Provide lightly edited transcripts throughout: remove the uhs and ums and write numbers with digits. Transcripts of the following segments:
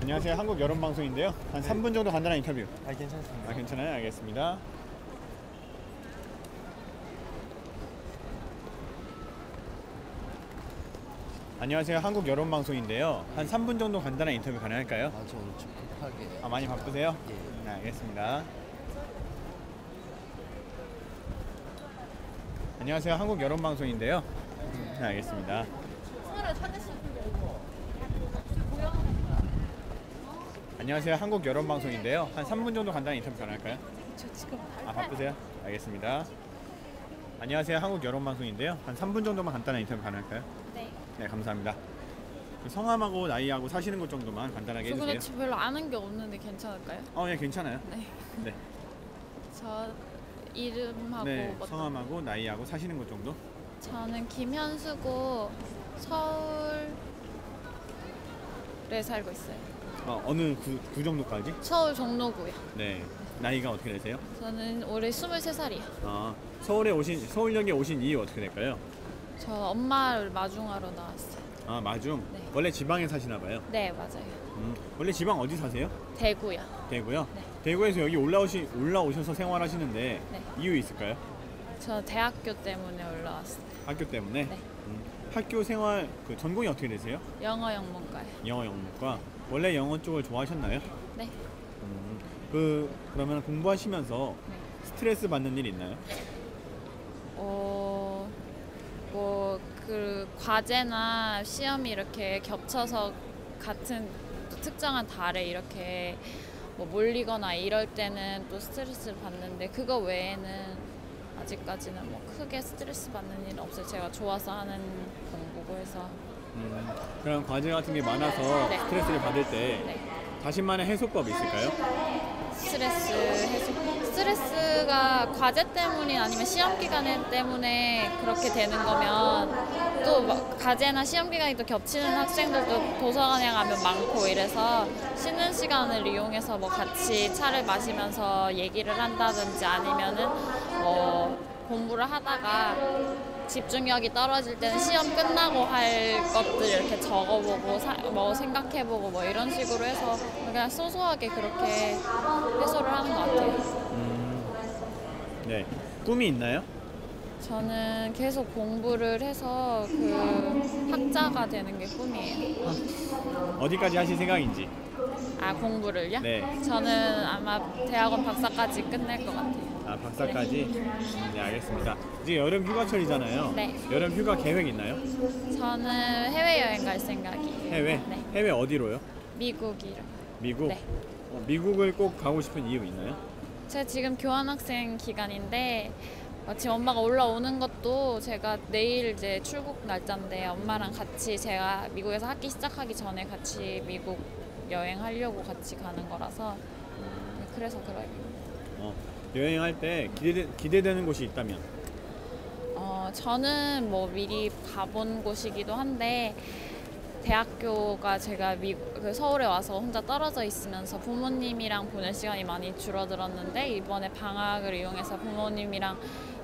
안녕하세요. 한국 여론방송인데요. 한 3분 정도 간단한 인터뷰. 괜찮습니다. 괜찮아요? 알겠습니다. 안녕하세요. 한국 여론방송인데요. 한 3분 정도 간단한 인터뷰 가능할까요? 저 오늘 좀 급하게. 많이 바쁘세요? 예. 네, 알겠습니다. 안녕하세요. 한국 여론방송인데요. 네, 알겠습니다. 안녕하세요. 한국 여론방송인데요. 한 3분 정도 간단한 인터뷰 가능할까요? 저 지금 바쁘세요? 알겠습니다. 안녕하세요. 한국 여론방송인데요. 한 3분 정도만 간단한 인터뷰 가능할까요? 네. 네, 감사합니다. 성함하고 나이하고 사시는 곳 정도만 간단하게 저 근데 해주세요. 별로 아는 게 없는데 괜찮을까요? 네, 괜찮아요. 네. 네, 저 이름하고 네, 뭐 성함하고 나이하고 사시는 곳 정도? 저는 김현수고 서울에 살고 있어요. 어느 구 정도까지? 서울 종로구요. 네, 나이가 어떻게 되세요? 저는 올해 23살이요. 서울역에 오신 이유 어떻게 될까요? 저 엄마를 마중하러 나왔어요. 마중? 네. 원래 지방에 사시나 봐요? 네, 맞아요. 원래 지방 어디 사세요? 대구요. 대구요? 네. 대구에서 여기 올라오셔서 생활하시는데 네. 이유 있을까요? 저 대학교 때문에 올라왔어요. 학교 때문에? 네. 학교 생활 전공이 어떻게 되세요? 영어 영문과요. 영어 영문과. 원래 영어 쪽을 좋아하셨나요? 네. 그러면 공부하시면서 네. 스트레스 받는 일 있나요? 뭐 그 과제나 시험이 이렇게 겹쳐서 같은 특정한 달에 이렇게 뭐 몰리거나 이럴 때는 또 스트레스를 받는데 그거 외에는 아직까지는 뭐 크게 스트레스 받는 일은 없어요. 제가 좋아서 하는 공부고 해서. 그런 과제 같은 게 많아서 네. 스트레스를 받을 때 네. 자신만의 해소법 있을까요? 스트레스 해소. 스트레스가 과제 때문이 아니면 시험 기간 때문에 그렇게 되는 거면 또 막 과제나 시험 기간이 또 겹치는 학생들도 도서관에 가면 많고 이래서 쉬는 시간을 이용해서 뭐 같이 차를 마시면서 얘기를 한다든지 아니면은 공부를 하다가 집중력이 떨어질 때는 시험 끝나고 할 것들 이렇게 적어보고 뭐 생각해보고 뭐 이런 식으로 해서 그냥 소소하게 그렇게 해소를 하는 것 같아요. 네. 꿈이 있나요? 저는 계속 공부를 해서 그 학자가 되는 게 꿈이에요. 어디까지 하실 생각인지? 공부를요? 네. 저는 아마 대학원 박사까지 끝낼 것 같아요. 박사까지? 네, 알겠습니다. 이제 여름 휴가철이잖아요. 네. 여름 휴가 계획 있나요? 저는 해외여행 갈 생각이에요. 해외? 네. 해외 어디로요? 미국이요. 미국? 네. 미국을 꼭 가고 싶은 이유 있나요? 제가 지금 교환학생 기간인데 지금 엄마가 올라오는 것도 제가 내일 이제 출국 날짜인데 엄마랑 같이 제가 미국에서 학기 시작하기 전에 같이 미국 여행하려고 같이 가는 거라서 그래서 그래요. 여행할 때 기대되는 곳이 있다면? 저는 뭐 미리 가본 곳이기도 한데 대학교가 제가 서울에 와서 혼자 떨어져 있으면서 부모님이랑 보낼 시간이 많이 줄어들었는데 이번에 방학을 이용해서 부모님이랑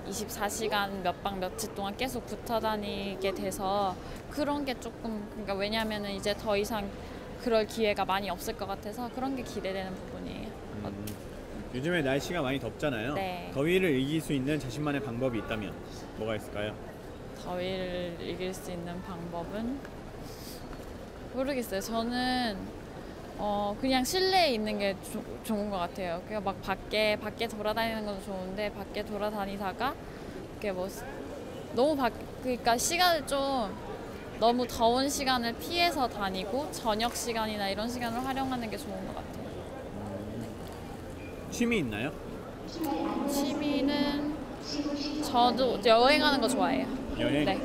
24시간 몇 박 며칠 동안 계속 붙어 다니게 돼서 그런 게 조금 그러니까 왜냐면은 이제 더 이상 그럴 기회가 많이 없을 것 같아서 그런 게 기대되는 부분이에요. 요즘에 날씨가 많이 덥잖아요. 네. 더위를 이길 수 있는 자신만의 방법이 있다면 뭐가 있을까요? 더위를 이길 수 있는 방법은 모르겠어요. 저는 그냥 실내에 있는 게 좋은 것 같아요. 그냥 막 밖에 돌아다니는 것도 좋은데 밖에 돌아다니다가 이렇게 뭐 너무 그러니까 시간을 좀 너무 더운 시간을 피해서 다니고 저녁 시간이나 이런 시간을 활용하는 게 좋은 것 같아요. 취미 있나요? 취미는 저도 여행하는 거 좋아해요. 여행? 네.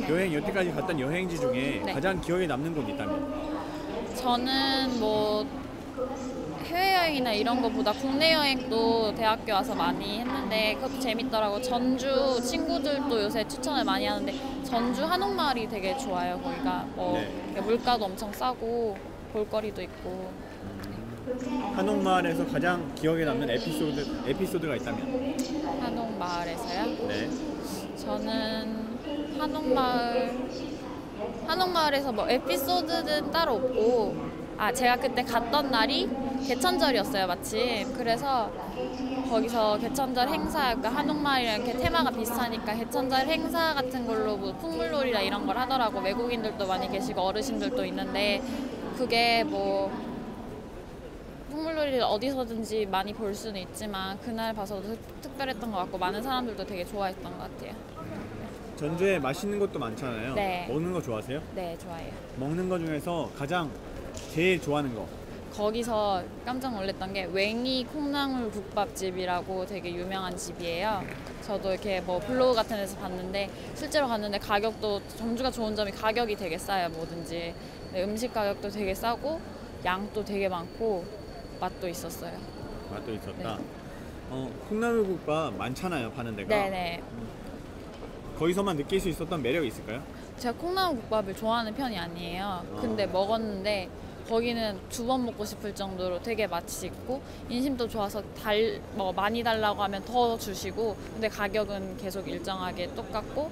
여행 여태까지 갔던 여행지 중에 네. 가장 기억에 남는 곳 있다면? 저는 뭐 해외여행이나 이런 거보다 국내 여행도 대학교 와서 많이 했는데 그것도 재밌더라고. 전주 친구들도 요새 추천을 많이 하는데 전주 한옥마을이 되게 좋아요. 거기가 네. 물가도 엄청 싸고 볼거리도 있고. 한옥마을에서 가장 기억에 남는 에피소드가 있다면? 한옥마을에서요? 네. 저는 한옥마을에서 뭐 에피소드는 따로 없고 제가 그때 갔던 날이 개천절이었어요, 마침. 그래서 거기서 개천절 행사, 그러니까 한옥마을이랑 이렇게 테마가 비슷하니까 개천절 행사 같은 걸로 뭐 풍물놀이나 이런 걸 하더라고. 외국인들도 많이 계시고 어르신들도 있는데 그게 뭐 풍물놀이를 어디서든지 많이 볼 수는 있지만 그날 봐서도 특별했던 것 같고 많은 사람들도 되게 좋아했던 것 같아요. 전주에 맛있는 것도 많잖아요. 네. 먹는 거 좋아하세요? 네, 좋아해요. 먹는 거 중에서 가장 제일 좋아하는 거. 거기서 깜짝 놀랐던 게 웽이 콩나물 국밥집이라고 되게 유명한 집이에요. 저도 이렇게 뭐 블로그 같은 데서 봤는데 실제로 갔는데 가격도 전주가 좋은 점이 가격이 되게 싸요, 뭐든지. 네, 음식 가격도 되게 싸고 양도 되게 많고 맛도 있었어요. 맛도 있었다. 네. 콩나물국밥 많잖아요, 파는 데가. 네네. 거기서만 느낄 수 있었던 매력이 있을까요? 제가 콩나물 국밥을 좋아하는 편이 아니에요. 근데 먹었는데 거기는 2번 먹고 싶을 정도로 되게 맛있고 인심도 좋아서 뭐 많이 달라고 하면 더 주시고 근데 가격은 계속 일정하게 똑같고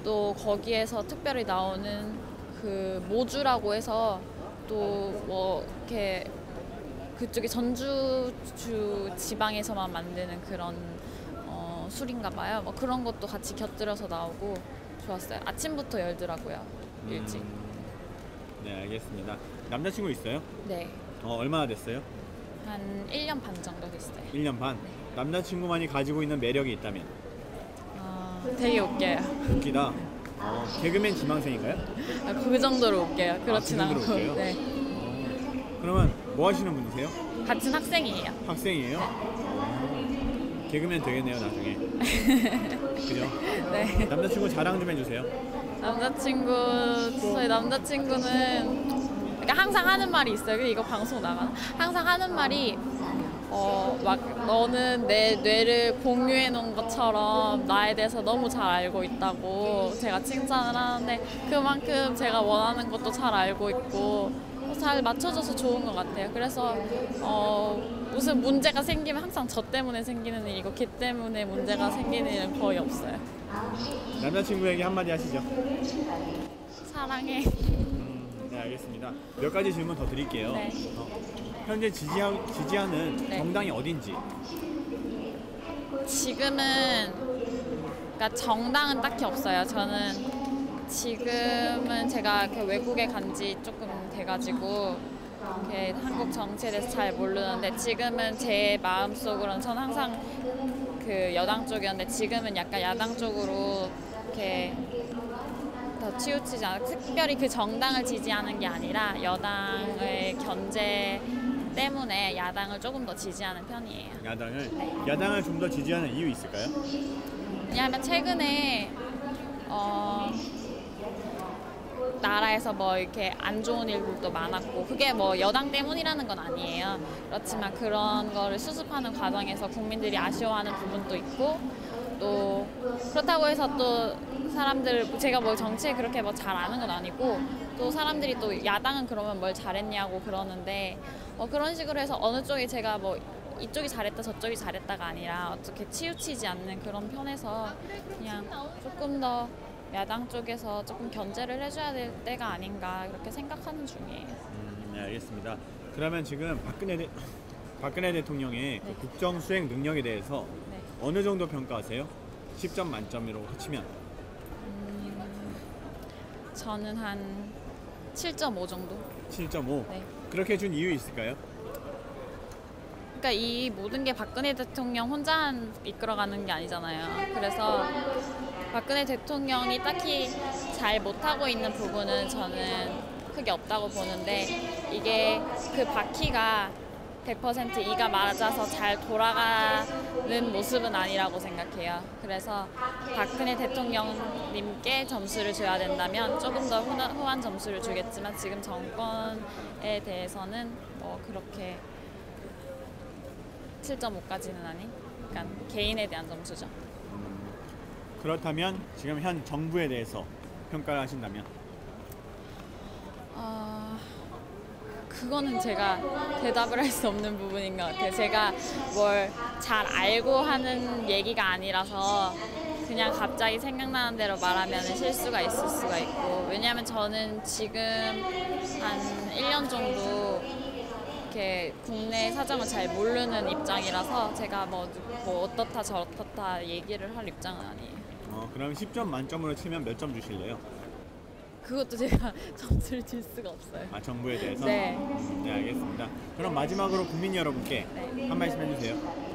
또 거기에서 특별히 나오는 그 모주라고 해서 또 뭐 이렇게 그쪽에 전주주 지방에서만 만드는 그런 술인가 봐요. 뭐 그런 것도 같이 곁들여서 나오고 좋았어요. 아침부터 열더라고요. 일찍. 네, 알겠습니다. 남자친구 있어요? 네. 얼마나 됐어요? 한 1년 반 정도 됐어요. 1년 반? 남자친구만이 가지고 있는 매력이 있다면? 되게 웃겨요. 웃기다. 개그맨 지망생인가요? 그 정도로 웃겨요. 그렇진 그 않고. 정도로 웃겨요? 네. 그러면 뭐 하시는 분이세요? 같은 학생이에요. 학생이에요? 개그맨 되겠네요, 나중에. 그죠? 네. 남자친구 자랑 좀 해주세요. 저희 남자친구는 그러니까 항상 하는 말이 있어요. 이거 방송 나가나? 항상 하는 말이 막 너는 내 뇌를 공유해 놓은 것처럼 나에 대해서 너무 잘 알고 있다고 제가 칭찬을 하는데 그만큼 제가 원하는 것도 잘 알고 있고 잘 맞춰줘서 좋은 것 같아요. 그래서 무슨 문제가 생기면 항상 저 때문에 생기는 일이고 걔 때문에 문제가 생기는 일은 거의 없어요. 남자친구에게 한마디 하시죠. 사랑해. 네, 알겠습니다. 몇 가지 질문 더 드릴게요. 네. 현재 지지하는 네. 정당이 어딘지. 지금은 그러니까 정당은 딱히 없어요. 저는 지금은 제가 이렇게 외국에 간 지 조금 돼가지고 이렇게 한국 정치에 대해서 잘 모르는데 지금은 제 마음속으로는 전 항상 그 여당 쪽이었는데 지금은 약간 야당 쪽으로 이렇게 더 치우치지 않아 특별히 그 정당을 지지하는 게 아니라 여당의 견제 때문에 야당을 조금 더 지지하는 편이에요. 야당을? 네. 야당을 좀 더 지지하는 이유 있을까요? 왜냐하면 최근에 나라에서 뭐 이렇게 안 좋은 일들도 많았고 그게 뭐 여당 때문이라는 건 아니에요. 그렇지만 그런 거를 수습하는 과정에서 국민들이 아쉬워하는 부분도 있고 또 그렇다고 해서 또 사람들 제가 뭐 정치에 그렇게 뭐 잘 아는 건 아니고 또 사람들이 또 야당은 그러면 뭘 잘했냐고 그러는데 그런 식으로 해서 어느 쪽이 제가 뭐 이쪽이 잘했다 저쪽이 잘했다가 아니라 어떻게 치우치지 않는 그런 편에서 그냥 조금 더 야당 쪽에서 조금 견제를 해줘야 될 때가 아닌가 그렇게 생각하는 중이에요. 네, 알겠습니다. 그러면 지금 박근혜 대통령의 그 국정 수행 능력에 대해서 네. 어느 정도 평가하세요? 10점 만점으로 치면? 저는 한 7.5 정도. 7.5? 네. 그렇게 준 이유 있을까요? 그러니까 이 모든 게 박근혜 대통령 혼자 이끌어가는 게 아니잖아요. 그래서 박근혜 대통령이 딱히 잘 못하고 있는 부분은 저는 크게 없다고 보는데 이게 그 바퀴가 100% 이가 맞아서 잘 돌아가는 모습은 아니라고 생각해요. 그래서 박근혜 대통령님께 점수를 줘야 된다면 조금 더 후한 점수를 주겠지만 지금 정권에 대해서는 뭐 그렇게 7.5까지는 아닌 그러니까 개인에 대한 점수죠. 그렇다면 지금 현 정부에 대해서 평가를 하신다면? 그거는 제가 대답을 할 수 없는 부분인 것 같아요. 제가 뭘 잘 알고 하는 얘기가 아니라서 그냥 갑자기 생각나는 대로 말하면 실수가 있을 수가 있고, 왜냐하면 저는 지금 한 1년 정도 이렇게 국내 사정을 잘 모르는 입장이라서 제가 뭐 어떻다 저렇다 얘기를 할 입장은 아니에요. 그럼 10점 만점으로 치면 몇 점 주실래요? 그것도 제가 점수를 줄 수가 없어요. 아, 정부에 대해서? 네. 네, 알겠습니다. 그럼 마지막으로 국민 여러분께 네. 한 말씀 해주세요.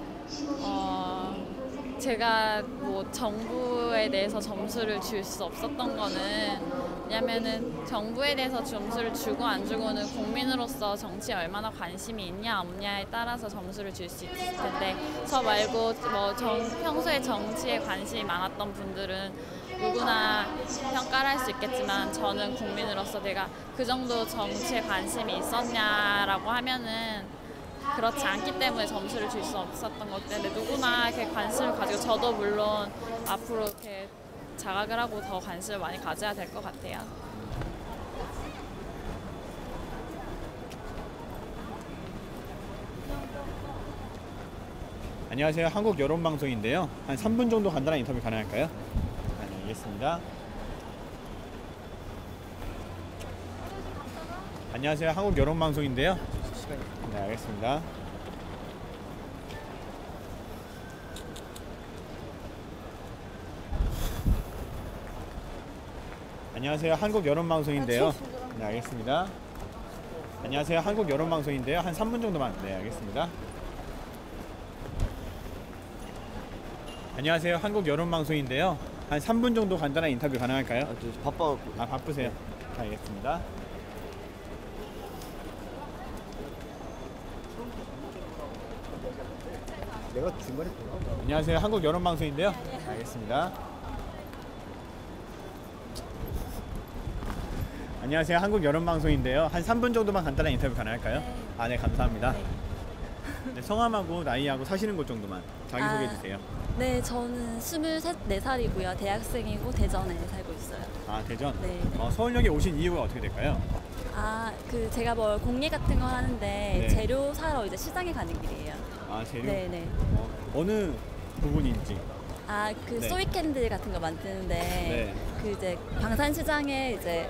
제가 뭐 정부에 대해서 점수를 줄 수 없었던 거는, 왜냐면은 정부에 대해서 점수를 주고 안 주고는 국민으로서 정치에 얼마나 관심이 있냐 없냐에 따라서 점수를 줄 수 있을 텐데, 저 말고 뭐 평소에 정치에 관심이 많았던 분들은 누구나 평가를 할 수 있겠지만, 저는 국민으로서 내가 그 정도 정치에 관심이 있었냐라고 하면은 그렇지 않기 때문에 점수를 줄 수 없었던 것 때문에, 누구나 이렇게 관심을 가지고, 저도 물론 앞으로 이렇게 자각을 하고 더 관심을 많이 가져야 될 것 같아요. 안녕하세요. 한국 여론방송인데요. 한 3분 정도 간단한 인터뷰 가능할까요? 네, 알겠습니다. 안녕하세요. 한국 여론방송인데요. 네, 알겠습니다. 안녕하세요. 한국 여론방송인데요. 네, 알겠습니다. 안녕하세요. 한국 여론방송인데요. 한 3분 정도만. 네, 알겠습니다. 안녕하세요. 한국 여론방송인데요. 한 3분 정도 간단한 인터뷰 가능할까요? 저 바빠갖고. 아, 바쁘세요? 알겠습니다. 내가 중간에 돌아가. 안녕하세요. 한국 여론방송인데요. 알겠습니다. 안녕하세요. 한국 여론방송인데요. 한 3분 정도만 간단한 인터뷰 가능할까요? 네. 아, 네, 감사합니다. 네, 성함하고 나이하고 사시는 곳 정도만 자기소개해 주세요. 네, 저는 24살이고요. 대학생이고 대전에 살고 있어요. 아, 대전? 네. 서울역에 오신 이유가 어떻게 될까요? 제가 뭐 공예 같은 거 하는데 네. 재료 사러 이제 시장에 가는 길이에요. 아, 재료? 네네. 어느 부분인지. 네. 소이 캔들 같은 거 만드는데 네. 그 이제 방산시장에 이제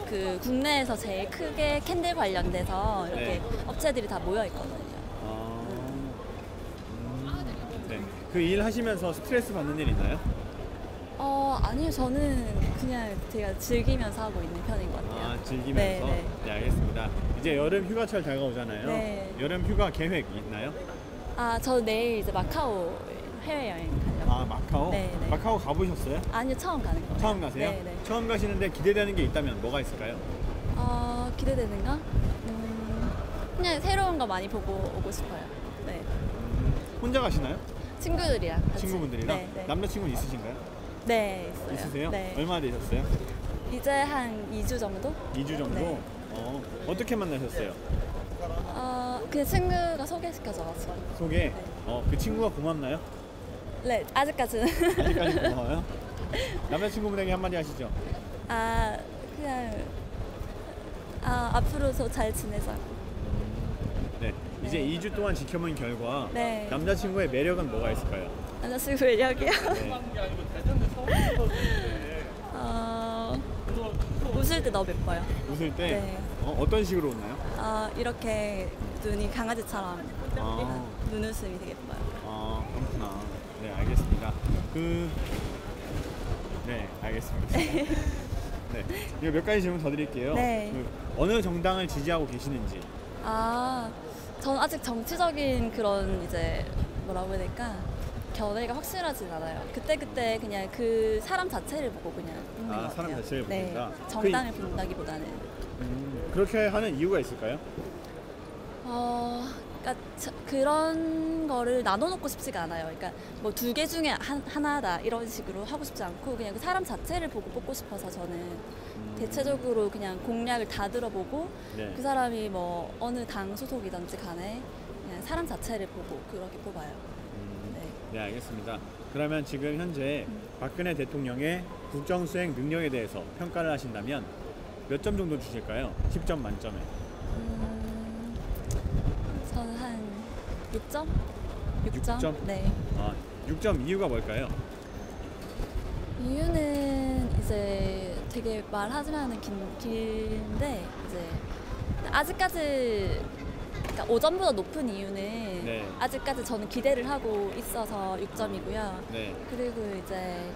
그 국내에서 제일 크게 캔들 관련돼서 이렇게 네. 업체들이 다 모여 있거든요. 네. 그 일 하시면서 스트레스 받는 일 있나요? 아니요, 저는 그냥 제가 즐기면서 하고 있는 편인 것 같아요. 아, 즐기면서? 네, 네, 알겠습니다. 이제 여름 휴가철 다가오잖아요. 네. 여름 휴가 계획 있나요? 저 내일 이제 마카오 해외여행 가려고. 아, 마카오? 네, 네. 마카오 가보셨어요? 아니요, 처음 가는 거예요. 처음 가세요? 네, 네. 처음 가시는데 기대되는 게 있다면 뭐가 있을까요? 기대되는 거? 그냥 새로운 거 많이 보고 오고 싶어요. 네. 혼자 가시나요? 친구들이랑 같이. 친구분들이랑? 네, 네. 남자친구는 있으신가요? 네, 있어요. 있으세요? 네. 얼마나 되셨어요? 이제 한 2주 정도? 2주 정도? 네. 어떻게 만나셨어요? 그 친구가 소개시켜줘가지고. 소개? 그 친구가 고맙나요? 네, 아직까지는. 아직까지 고마워요? 남자친구분에게 한마디 하시죠. 그냥 앞으로도 잘 지내자고. 네. 이제 네. 2주 동안 지켜본 결과 네. 남자친구의 매력은 뭐가 있을까요? 남자친구 매력이요? 네. 웃을 때 너무 예뻐요. 웃을 때 네. 어떤 식으로 웃나요? 이렇게 눈이 강아지처럼 아. 눈웃음이 되게 예뻐요. 그렇구나. 네, 알겠습니다. 네, 알겠습니다. 네, 이거 몇 가지 질문 더 드릴게요. 네. 어느 정당을 지지하고 계시는지. 전 아직 정치적인 그런 이제 뭐라고 해야 될까? 견해가 확실하진 않아요. 그때 그냥 그 사람 자체를 보고 그냥 뽑는 것 같아요. 사람 자체를 네. 본다. 정당을 본다기보다는. 그렇게 하는 이유가 있을까요? 그러니까 그런 거를 나눠놓고 싶지가 않아요. 그러니까 뭐 2개 중에 하나다 이런 식으로 하고 싶지 않고 그냥 그 사람 자체를 보고 뽑고 싶어서 저는 대체적으로 그냥 공약을 다 들어보고 네. 그 사람이 뭐 어느 당 소속이든지 간에 그냥 사람 자체를 보고 그렇게 뽑아요. 네. 네, 알겠습니다. 그러면 지금 현재 박근혜 대통령의 국정 수행 능력에 대해서 평가를 하신다면 몇 점 정도 주실까요? 10점 만점에. 저는 한 6점? 6점? 네. 6점 이유가 뭘까요? 이유는 이제 되게 말하자면 긴데 이제 아직까지 그러니까 5점보다 높은 이유는 네. 아직까지 저는 기대를 하고 있어서 6점이고요. 네. 그리고 이제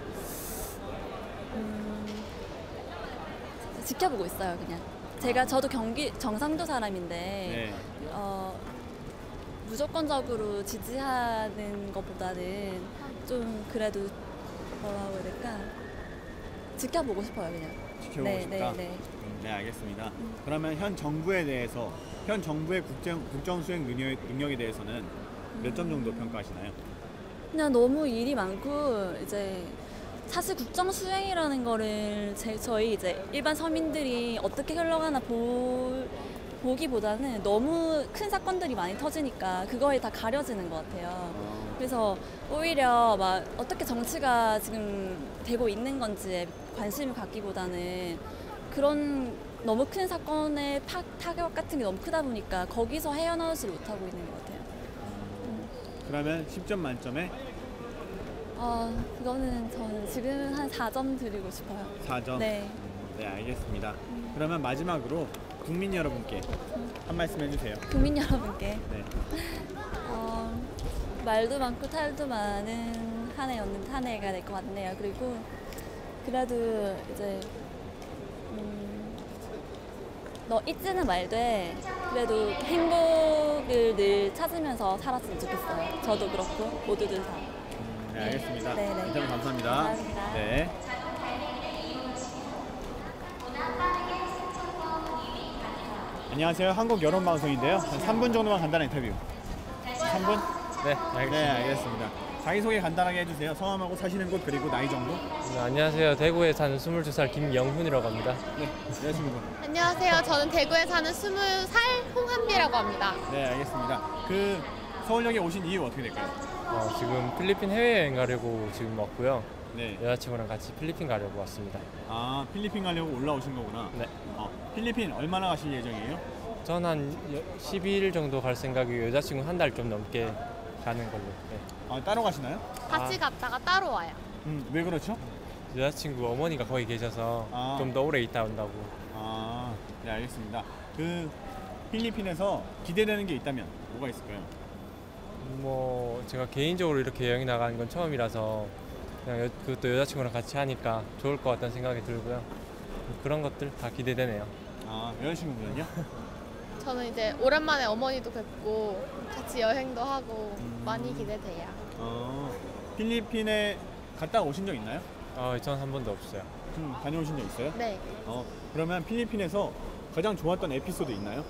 지켜보고 있어요, 그냥. 저도 경기 경상도 사람인데 네. 무조건적으로 지지하는 것보다는 좀 그래도 뭐라고 해야 될까? 지켜보고 싶어요, 그냥. 지켜보고 싶다. 네. 네, 알겠습니다. 그러면 현 정부에 대해서 현 정부의 국정 수행 능력에 대해서는 몇 점 정도 평가하시나요? 그냥 너무 일이 많고 이제 사실 국정 수행이라는 거를 저희 이제 일반 서민들이 어떻게 흘러가나 보기보다는 너무 큰 사건들이 많이 터지니까 그거에 다 가려지는 것 같아요. 그래서 오히려 막 어떻게 정치가 지금 되고 있는 건지에 관심을 갖기보다는 그런 너무 큰 사건의 타격 같은 게 너무 크다 보니까 거기서 헤어나오지 못하고 있는 것 같아요. 그러면 10점 만점에 그거는 저는 지금 한 4점 드리고 싶어요. 4점? 네. 네, 알겠습니다. 그러면 마지막으로 국민 여러분께 한 말씀 해주세요. 국민 여러분께 네. 말도 많고 탈도 많은 한 해가 될 것 같네요. 그리고 그래도 이제 너 잊지는 말되 그래도 행복을 늘 찾으면서 살았으면 좋겠어요. 저도 그렇고 모두들 다. 네, 알겠습니다. 네. 인터뷰 감사합니다. 감사합니다. 네. 안녕하세요. 한국 여론방송인데요. 한 3분 정도만 간단한 인터뷰. 3분? 네, 알겠습니다. 네, 알겠습니다. 자기소개 간단하게 해주세요. 성함하고 사시는 곳 그리고 나이 정도. 네, 안녕하세요. 대구에 사는 22살 김영훈이라고 합니다. 네, 여자친구분. 안녕하세요. 저는 대구에 사는 20살 홍한비라고 합니다. 네, 알겠습니다. 그 서울역에 오신 이유 어떻게 될까요? 지금 필리핀 해외여행 가려고 지금 왔고요. 네. 여자친구랑 같이 필리핀 가려고 왔습니다. 아, 필리핀 가려고 올라오신 거구나. 네. 필리핀 얼마나 가실 예정이에요? 전 한 12일 정도 갈 생각이고 여자친구 한 달 좀 넘게 가는 걸로. 네. 따로 가시나요? 같이 갔다가 따로 와요. 왜 그렇죠? 여자친구 어머니가 거기 계셔서 아. 좀 더 오래 있다 온다고. 네, 알겠습니다. 그 필리핀에서 기대되는 게 있다면 뭐가 있을까요? 뭐 제가 개인적으로 이렇게 여행 나가는 건 처음이라서 그냥 그것도 여자친구랑 같이 하니까 좋을 것 같다는 생각이 들고요. 그런 것들 다 기대되네요. 여자친구분은요? 저는 이제 오랜만에 어머니도 뵙고 같이 여행도 하고 많이 기대돼요. 필리핀에 갔다 오신 적 있나요? 전 한 번도 없어요. 다녀오신 적 있어요? 네. 그러면 필리핀에서 가장 좋았던 에피소드 있나요?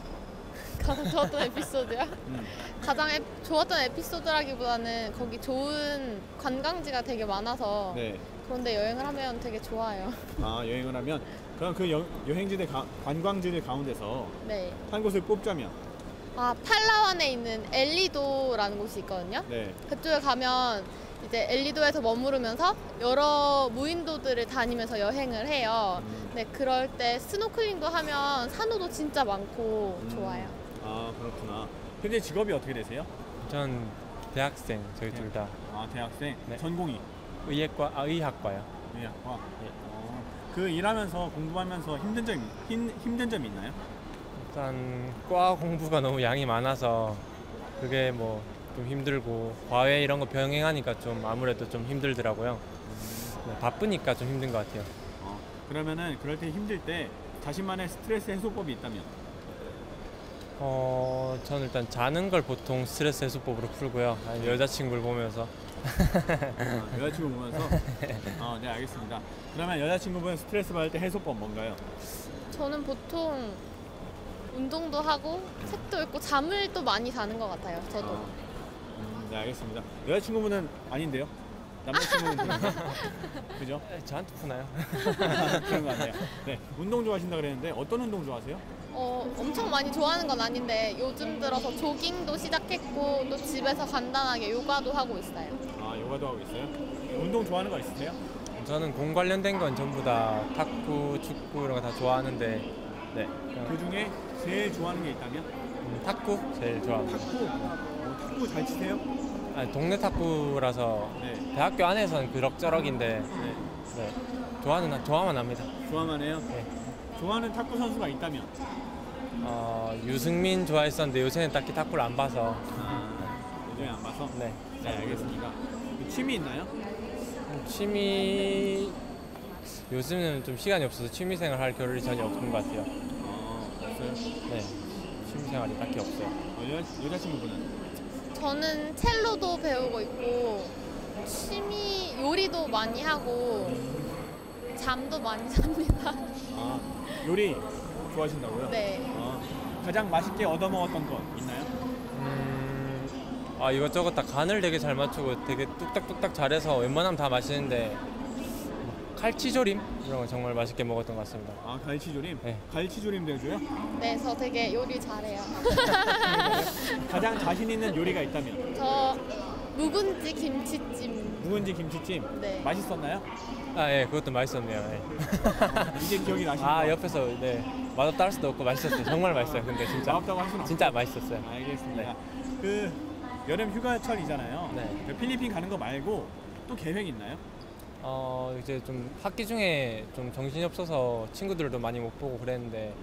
가장 좋았던 에피소드요? 가장 좋았던 에피소드라기보다는 거기 좋은 관광지가 되게 많아서 네. 그런데 여행을 하면 되게 좋아요. 여행을 하면 그럼 그 여행지들 관광지들 가운데서 네. 한 곳을 뽑자면 팔라완에 있는 엘리도라는 곳이 있거든요. 네. 그쪽에 가면 이제 엘리도에서 머무르면서 여러 무인도들을 다니면서 여행을 해요. 네, 그럴 때 스노클링도 하면 산호도 진짜 많고 좋아요. 그렇구나. 현재 직업이 어떻게 되세요? 전 대학생, 저희 둘 다. 대학생. 네. 전공이 의학과요. 의학과. 예. 그 일하면서 공부하면서 힘든 점이 있나요? 일단 과 공부가 너무 양이 많아서 그게 뭐 좀 힘들고 과외 이런 거 병행하니까 좀 아무래도 좀 힘들더라고요. 네, 바쁘니까 좀 힘든 것 같아요. 그러면은 그럴 때 힘들 때 자신만의 스트레스 해소법이 있다면? 저는 일단 자는 걸 보통 스트레스 해소법으로 풀고요. 아니면 여자친구를 보면서. 여자친구 보면서? 네, 알겠습니다. 그러면 여자친구분 스트레스 받을 때 해소법 뭔가요? 저는 보통 운동도 하고 책도 읽고 잠을 또 많이 자는 것 같아요. 저도. 네, 알겠습니다. 여자친구분은 아닌데요? 남자친구는 그런가? 그죠? 저한테 푸나요? 그런 거 같아요. 네, 운동 좋아하신다 그랬는데 어떤 운동 좋아하세요? 엄청 많이 좋아하는 건 아닌데 요즘 들어서 조깅도 시작했고 또 집에서 간단하게 요가도 하고 있어요. 요가도 하고 있어요? 운동 좋아하는 거 있으세요? 저는 공 관련된 건 전부 다 탁구, 축구 이런 거 다 좋아하는데 네. 그 중에 제일 좋아하는 게 있다면? 탁구 제일 좋아합니다. 탁구 잘 치세요? 동네 탁구라서 네. 대학교 안에서는 그럭저럭인데 네, 좋아만 합니다. 좋아만 해요? 네. 좋아하는 탁구 선수가 있다면? 유승민 좋아했었는데 요새는 딱히 탁구를 안 봐서. 요즘에 안 봐서? 네. 네, 알겠습니다. 취미 있나요? 취미 요즘은 좀 시간이 없어서 취미생활 할 겨를이 전혀 없는 것 같아요. 없어요? 네, 취미생활이 딱히 없어요. 여자친구분은? 저는 첼로도 배우고 있고 취미 요리도 많이 하고 잠도 많이 잡니다. 아, 요리 좋아하신다고요? 네. 가장 맛있게 얻어먹었던 거 있나요? 이것저것 다 간을 되게 잘 맞추고 되게 뚝딱뚝딱 잘해서 웬만하면 다 맛있는데 칼치조림 이런 거 정말 맛있게 먹었던 것 같습니다. 갈치조림? 네. 갈치조림도 해줘요? 네, 저 되게 요리 잘해요. 가장 자신 있는 요리가 있다면? 저 묵은지 김치찜. 묵은지 김치찜? 네. 맛있었나요? 예, 그것도 맛있었네요. 예. 이제 기억이 나시나요? 옆에서 네 맛없다 할 수도 없고 맛있었어요. 정말 맛있어요. 근데 진짜 맛없다고 할 수는 진짜 맛있었어요. 알겠습니다. 네. 그 여름 휴가철이잖아요. 네. 그 필리핀 가는 거 말고 또 계획 있나요? 이제 좀 학기 중에 좀 정신이 없어서 친구들도 많이 못 보고 그랬는데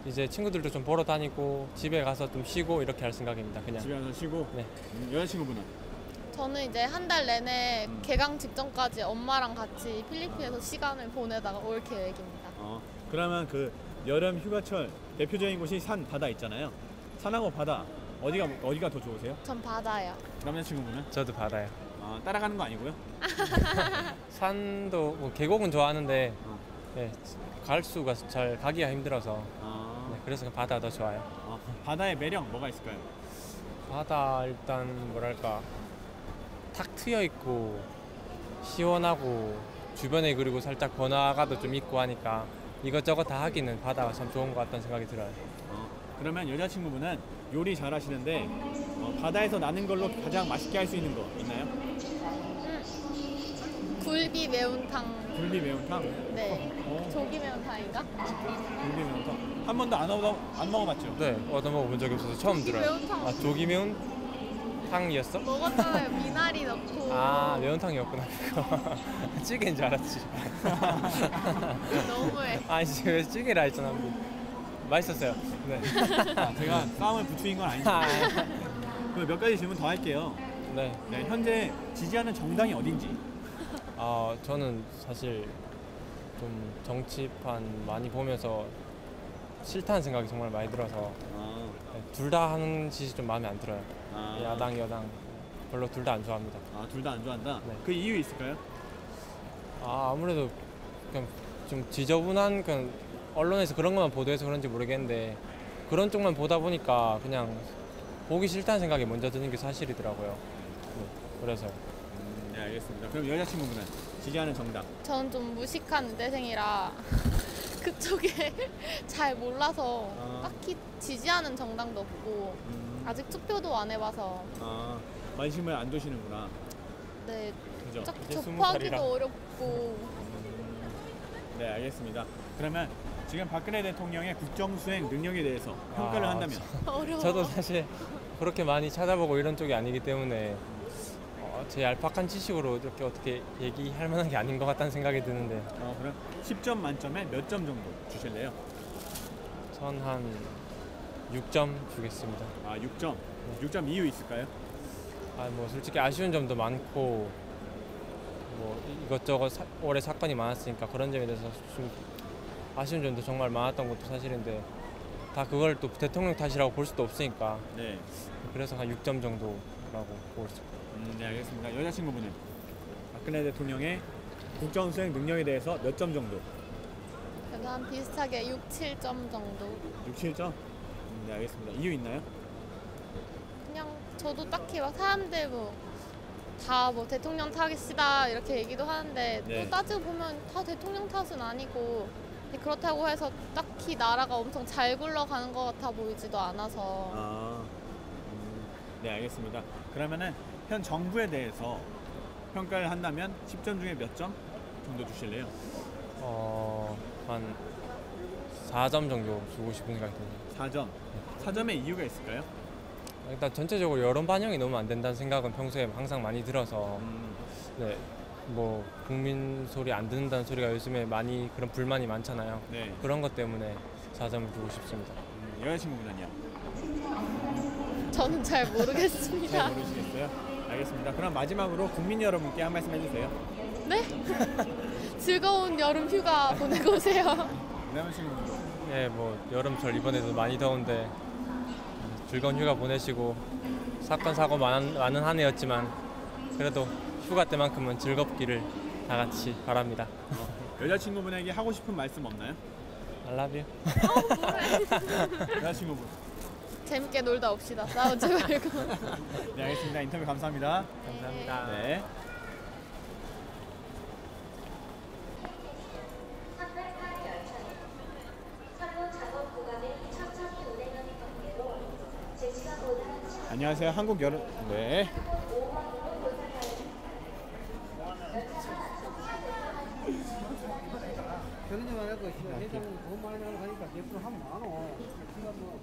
이제 친구들도 좀 보러 다니고 집에 가서 좀 쉬고 이렇게 할 생각입니다. 그냥. 집에 가서 쉬고? 네. 여자친구분은? 저는 이제 한 달 내내 개강 직전까지 엄마랑 같이 필리핀에서 시간을 보내다가 올 계획입니다. 그러면 그 여름 휴가철 대표적인 곳이 산, 바다 있잖아요. 산하고 바다 어디가 더 좋으세요? 전 바다요. 남자친구분은? 저도 바다요. 따라가는 거 아니고요? 산도 뭐 계곡은 좋아하는데 네, 갈 수가 잘 가기가 힘들어서 네, 그래서 바다 더 좋아요. 바다의 매력 뭐가 있을까요? 바다 일단 뭐랄까 탁 트여 있고 시원하고 주변에 그리고 살짝 번화가도 좀 있고 하니까 이것저것 다 하기는 바다가 참 좋은 것 같다는 생각이 들어요. 그러면 여자친구분은 요리 잘 하시는데 바다에서 나는 걸로 가장 맛있게 할 수 있는 거 있나요? 굴비 매운탕. 굴비 매운탕? 네. 조기 매운탕인가? 굴비 매운탕 한 번도 안 먹어봤죠? 네, 얻어먹어본 적이 없어서 처음 조기 들어요. 매운탕. 조기 매운탕이었어? 먹었잖아요. 미나리 넣고. 매운탕이었구나 그거. 찌개인 줄 알았지. 너무해. 아니 왜 찌개라 했잖아. 맛있었어요. 네. 제가 싸움을 부추긴 건 아니죠. 그럼 몇 가지 질문 더 할게요. 네. 네, 현재 지지하는 정당이 어딘지? 저는 사실 좀 정치판 많이 보면서 싫다는 생각이 정말 많이 들어서 둘 다 하는 짓이 좀 마음에 안 들어요. 야당, 여당 별로 둘 다 안 좋아합니다. 둘 다 안 좋아한다? 네. 그 이유 있을까요? 아무래도 그냥 좀 지저분한 그냥 언론에서 그런 것만 보도해서 그런지 모르겠는데 그런 쪽만 보다 보니까 그냥 보기 싫다는 생각이 먼저 드는 게 사실이더라고요. 네, 그래서요. 네, 알겠습니다. 그럼 여자친구분은 지지하는 정당? 저는 좀 무식한 의대생이라 그쪽에 잘 몰라서 딱히 지지하는 정당도 없고 아직 투표도 안 해봐서 관심을 안 두시는구나. 네, 그죠? 딱 이제 20살이라. 접하기도 어렵고. 네, 알겠습니다. 그러면 지금 박근혜 대통령의 국정수행 능력에 대해서 평가를 한다면? 어려워. 저도 사실 그렇게 많이 찾아보고 이런 쪽이 아니기 때문에 제 얄팍한 지식으로 이렇게 어떻게 얘기할 만한 게 아닌 것 같다는 생각이 드는데 그럼 10점 만점에 몇 점 정도 주실래요? 전 한 6점 주겠습니다. 6점? 6점 이유 있을까요? 뭐 솔직히 아쉬운 점도 많고 뭐 이것저것 올해 사건이 많았으니까 그런 점에 대해서 좀 아쉬운 점도 정말 많았던 것도 사실인데 다 그걸 또 대통령 탓이라고 볼 수도 없으니까 네. 그래서 한 6점 정도라고 볼 수 있습니다. 네, 알겠습니다. 여자친구분은 박근혜 대통령의 국정수행 능력에 대해서 몇 점 정도? 저도 한 비슷하게 6, 7점 정도. 6, 7점? 네, 알겠습니다. 이유 있나요? 그냥 저도 딱히 막 사람들 다 대통령 탓이다 이렇게 얘기도 하는데 네. 또 따지고 보면 다 대통령 탓은 아니고 그렇다고 해서 딱히 나라가 엄청 잘 굴러가는 것 같아 보이지도 않아서. 네, 알겠습니다. 그러면은 현 정부에 대해서 평가를 한다면 10점 중에 몇 점 정도 주실래요? 한 4점 정도 주고 싶은 생각이 듭니다. 4점? 4점의 이유가 있을까요? 일단 전체적으로 여론 반영이 너무 안 된다는 생각은 평소에 항상 많이 들어서 네, 뭐 국민 소리 안 듣는다는 소리가 요즘에 많이 그런 불만이 많잖아요. 네. 그런 것 때문에 4점을 주고 싶습니다. 여자친구분은요? 저는 잘 모르겠습니다. 잘 모르시겠어요? 알겠습니다. 그럼 마지막으로 국민 여러분께 한 말씀 해주세요. 네? 즐거운 여름 휴가 보내고 오세요. 남자친구분도. 예, 뭐 여름철 이번에도 많이 더운데 즐거운 휴가 보내시고 사건 사고 많은 한 해였지만 그래도 휴가 때만큼은 즐겁기를 다 같이 바랍니다. 여자친구분에게 하고 싶은 말씀 없나요? I love you. 여자친구분. 재밌게 놀다 옵시다. 싸우지 말고. 네, 알겠습니다. 인터뷰 감사합니다. 감사합니다. 네. 안녕하세요. 한국 여름. 네. 그런 줄 알고 회장은 돈 많이 나고 하니까 몇분 하면 많어. 지금 뭐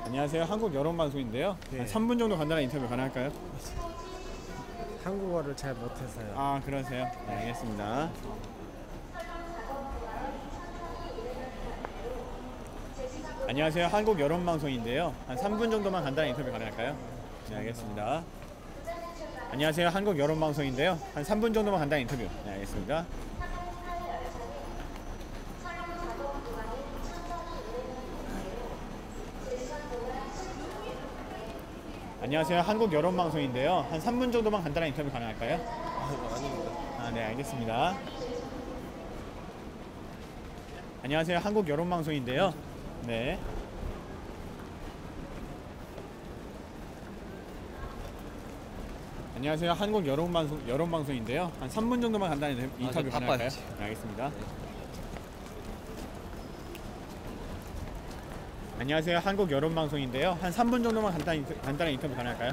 안녕하세요. 한국 여름 방송인데요. 네. 한 3분 정도 간단한 인터뷰 가능할까요? 한국어를 잘 못해서요. 아, 그러세요? 네, 알겠습니다. 안녕하세요. 한국 여름 방송인데요. 한 3분 정도만 간단한 인터뷰 가능할까요? 네, 알겠습니다. 안녕하세요. 한국 여름 방송인데요. 한 3분 정도만 간단한 인터뷰. 네, 알겠습니다. 안녕하세요. 한국 여름 방송인데요. 한 3분 정도만 간단한 인터뷰 가능할까요? 아닙니다. 아, 네, 알겠습니다. 안녕하세요. 한국 여름 방송인데요. 네. 안녕하세요. 한국 여름 방송인데요. 한 3분 정도만 간단히 인터뷰 가능할까요? 네, 알겠습니다. 안녕하세요. 한국 여름 방송인데요. 한 3분 정도만 간단한 인터뷰 가능할까요?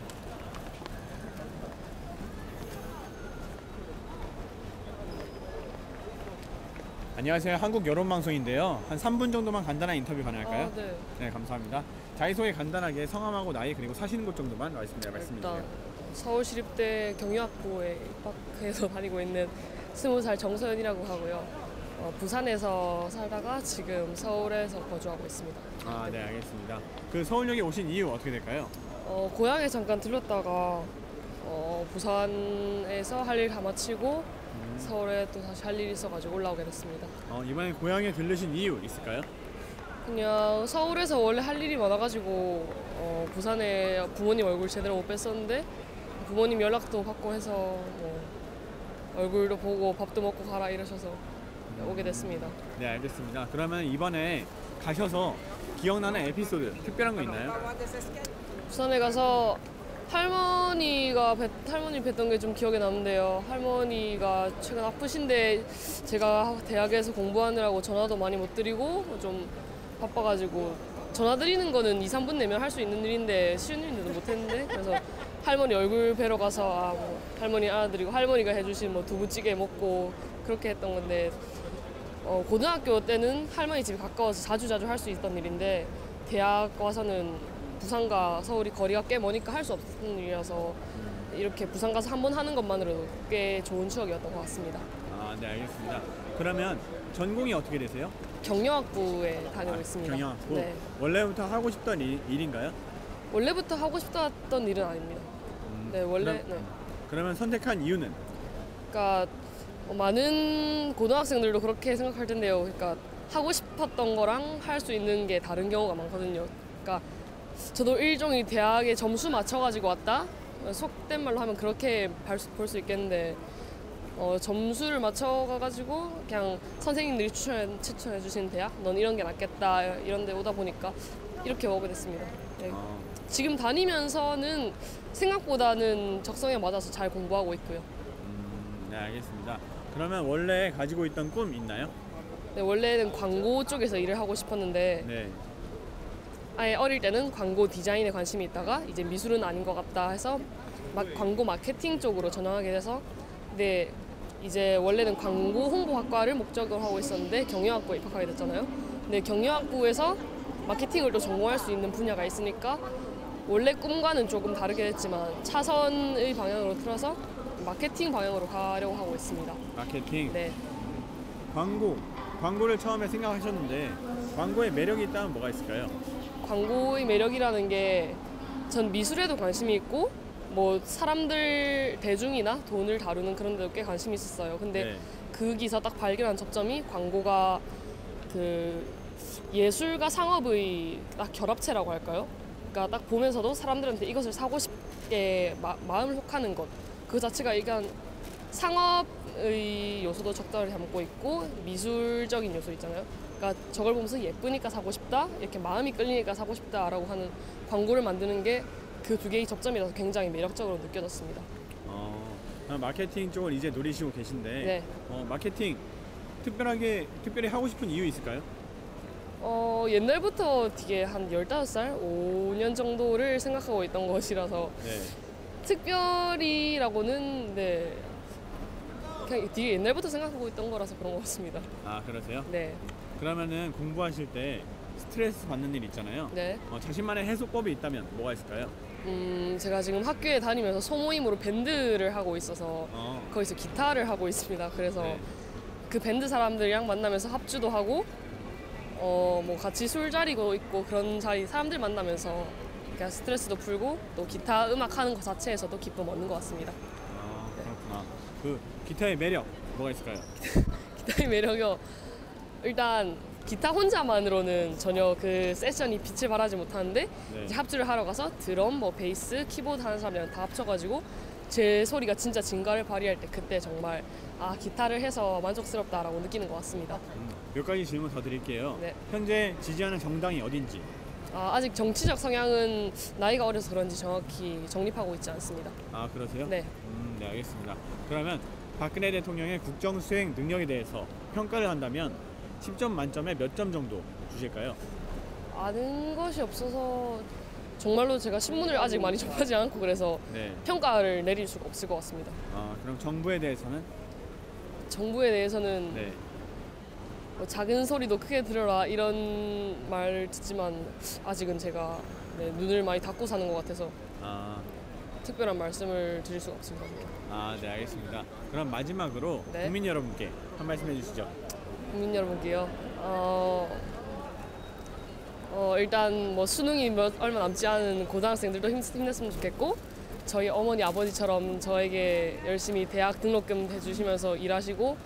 안녕하세요. 한국 여름 방송인데요. 한 3분 정도만 간단한 인터뷰 가능할까요? 네. 네, 감사합니다. 자기소개 간단하게 성함하고 나이 그리고 사시는 곳 정도만 말씀해 주세요. 일단 서울시립대 경영학부에 입학해서 다니고 있는 20살 정서연이라고 하고요. 부산에서 살다가 지금 서울에서 거주하고 있습니다. 아, 네, 알겠습니다. 그 서울역에 오신 이유 어떻게 될까요? 고향에 잠깐 들렀다가 부산에서 할 일 다 마치고 서울에 또 다시 할 일이 있어가지고 올라오게 됐습니다. 이번에 고향에 들르신 이유 있을까요? 그냥 서울에서 원래 할 일이 많아가지고 부산에 부모님 얼굴 제대로 못 뵀었는데 부모님 연락도 받고 해서 뭐 얼굴도 보고 밥도 먹고 가라 이러셔서 오게 됐습니다. 네, 알겠습니다. 그러면 이번에 가셔서 기억나는 에피소드 특별한 거 있나요? 부산에 가서 할머니 뵀던 게 좀 기억에 남는데요. 할머니가 최근 아프신데 제가 대학에서 공부하느라고 전화도 많이 못 드리고 좀 바빠가지고 전화 드리는 거는 2, 3분 내면 할 수 있는 일인데 쉬운 일인데도 못했는데 그래서 할머니 얼굴 뵈러 가서 뭐 할머니 안아드리고 할머니가 해주신 뭐 두부찌개 먹고 그렇게 했던 건데 고등학교 때는 할머니 집이 가까워서 자주 할 수 있던 일인데 대학 와서는 부산과 서울이 거리가 꽤 머니까 할 수 없었던 일이라서 이렇게 부산 가서 한 번 하는 것만으로도 꽤 좋은 추억이었던 것 같습니다. 아, 네, 알겠습니다. 그러면 전공이 어떻게 되세요? 경영학부에 다니고 있습니다. 경영학부? 네. 원래부터 하고 싶던 일인가요? 원래부터 하고 싶었던 일은 아닙니다. 네, 원래 그러면 선택한 이유는? 그러니까 많은 고등학생들도 그렇게 생각할 텐데요. 그러니까 하고 싶었던 거랑 할 수 있는 게 다른 경우가 많거든요. 그러니까 저도 일종의 대학에 점수 맞춰가지고 왔다? 속된 말로 하면 그렇게 볼 수 있겠는데 점수를 맞춰가가지고 그냥 선생님들이 추천해 주신 대학? 넌 이런 게 낫겠다 이런 데 오다 보니까 이렇게 오게 됐습니다. 네. 지금 다니면서는 생각보다는 적성에 맞아서 잘 공부하고 있고요. 네, 알겠습니다. 그러면 원래 가지고 있던 꿈 있나요? 네, 원래는 광고 쪽에서 일을 하고 싶었는데 네. 아예 어릴 때는 광고 디자인에 관심이 있다가 이제 미술은 아닌 것 같다 해서 광고 마케팅 쪽으로 전향하게 돼서 네, 이제 원래는 광고 홍보학과를 목적으로 하고 있었는데 경영학부에 입학하게 됐잖아요. 근데 경영학부에서 마케팅을 또 전공할 수 있는 분야가 있으니까 원래 꿈과는 조금 다르게 했지만 차선의 방향으로 틀어서 마케팅 방향으로 가려고 하고 있습니다. 마케팅. 네. 광고를 처음에 생각하셨는데 광고에 매력이 있다면 뭐가 있을까요? 광고의 매력이라는 게 전 미술에도 관심이 있고 뭐 사람들 대중이나 돈을 다루는 그런 데도 꽤 관심이 있었어요. 근데 네. 그 기사 딱 발견한 접점이 광고가 그 예술과 상업의 딱 결합체라고 할까요? 그러니까 딱 보면서도 사람들한테 이것을 사고 싶게 마음을 혹하는 것 그 자체가 일단 상업의 요소도 적절히 담고 있고 미술적인 요소 있잖아요. 그러니까 저걸 보면서 예쁘니까 사고 싶다, 이렇게 마음이 끌리니까 사고 싶다라고 하는 광고를 만드는 게 그 두 개의 접점이라서 굉장히 매력적으로 느껴졌습니다. 마케팅 쪽을 이제 노리시고 계신데 네. 마케팅 특별히 하고 싶은 이유 있을까요? 옛날부터 되게 한 15살, 5년 정도를 생각하고 있던 것이라서 네. 특별히라고는 네. 그냥 되게 옛날부터 생각하고 있던 거라서 그런 것 같습니다. 아, 그러세요? 네. 그러면은 공부하실 때 스트레스 받는 일 있잖아요. 네. 자신만의 해소법이 있다면 뭐가 있을까요? 제가 지금 학교에 다니면서 소모임으로 밴드를 하고 있어서 거기서 기타를 하고 있습니다. 그래서 네. 그 밴드 사람들이랑 만나면서 합주도 하고 뭐 같이 술자리도 있고 그런 자리 사람들 만나면서 그냥 스트레스도 풀고 또 기타 음악 하는 것 자체에서도 기쁨 얻는 것 같습니다. 그렇구나. 그 기타의 매력 뭐가 있을까요? 기타의 매력이요. 일단 기타 혼자만으로는 전혀 그 세션이 빛을 발하지 못하는데 네. 이제 합주를 하러 가서 드럼, 뭐 베이스, 키보드 하는 사람이랑 다 합쳐가지고 제 소리가 진짜 진가를 발휘할 때 그때 정말 기타를 해서 만족스럽다라고 느끼는 것 같습니다. 몇 가지 질문 더 드릴게요. 네. 현재 지지하는 정당이 어딘지. 아직 정치적 성향은 나이가 어려서 그런지 정확히 정립하고 있지 않습니다. 아, 그러세요? 네. 네, 알겠습니다. 그러면 박근혜 대통령의 국정 수행 능력에 대해서 평가를 한다면 10점 만점에 몇 점 정도 주실까요? 아는 것이 없어서 정말로 제가 신문을 아직 많이 접하지 않고 그래서 네. 평가를 내릴 수가 없을 것 같습니다. 그럼 정부에 대해서는? 정부에 대해서는 네. 뭐 작은 소리도 크게 들어라 이런 말 듣지만 아직은 제가 눈을 많이 닫고 사는 것 같아서 특별한 말씀을 드릴 수가 없습니다. 네, 알겠습니다. 그럼 마지막으로 네. 국민 여러분께 한 말씀 해주시죠. 국민 여러분께요. 일단 뭐 수능이 얼마 남지 않은 고등학생들도 힘냈으면 좋겠고 저희 어머니 아버지처럼 저에게 열심히 대학 등록금 해주시면서 일하시고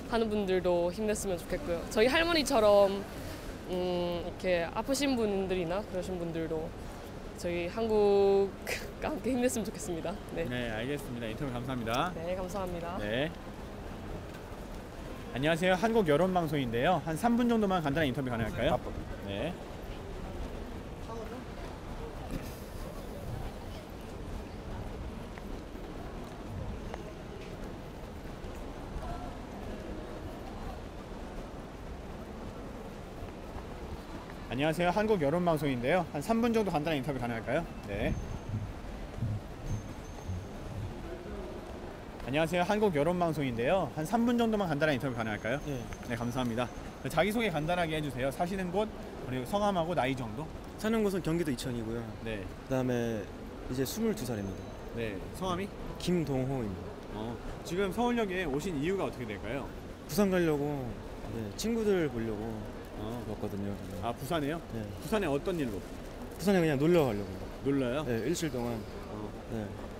하는 분들도 힘냈으면 좋겠고요. 저희 할머니처럼 이렇게 아프신 분들이나 그러신 분들도 저희 한국과 함께 힘냈으면 좋겠습니다. 네. 네, 알겠습니다. 인터뷰 감사합니다. 네, 감사합니다. 네. 안녕하세요. 한국 여론방송인데요. 한 3분 정도만 간단한 인터뷰 가능할까요? 네. 안녕하세요. 한국 여론방송인데요. 한 3분 정도 간단한 인터뷰 가능할까요? 네. 안녕하세요. 한국 여론방송인데요. 한 3분 정도만 간단한 인터뷰 가능할까요? 네. 네, 감사합니다. 자기소개 간단하게 해주세요. 사시는 곳, 그리고 성함하고 나이 정도. 사는 곳은 경기도 이천이고요. 네. 그다음에 이제 22살입니다. 네. 성함이? 김동호입니다. 지금 서울역에 오신 이유가 어떻게 될까요? 부산 가려고 친구들 보려고 왔거든요. 부산에요? 네. 부산에 어떤 일로? 부산에 그냥 놀러 가려고. 놀러요? 네, 일주일 동안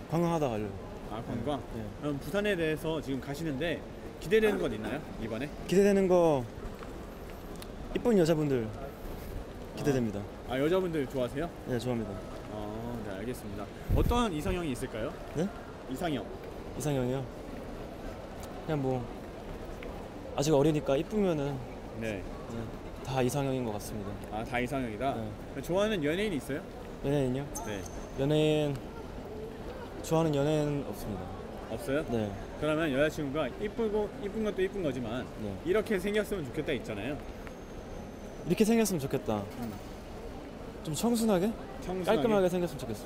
관광하다 가려고. 관광? 네. 그럼 부산에 대해서 지금 가시는데 기대되는 건 있나요? 이번에? 기대되는 거 이쁜 여자분들 기대됩니다. 여자분들 좋아하세요? 네, 좋아합니다. 네, 알겠습니다. 어떤 이상형이 있을까요? 네? 이상형. 이상형이요? 그냥 뭐 아직 어리니까 이쁘면은 네. 다 이상형인 것 같습니다. 다 이상형이다? 네. 좋아하는 연예인 있어요? 연예인요? 네. 연예인 좋아하는 연예인 없습니다. 없어요? 네. 그러면 여자친구가 이쁜 것도 이쁜 거지만 네. 이렇게 생겼으면 좋겠다 있잖아요. 이렇게 생겼으면 좋겠다. 좀 청순하게? 깔끔하게 생겼으면 좋겠어.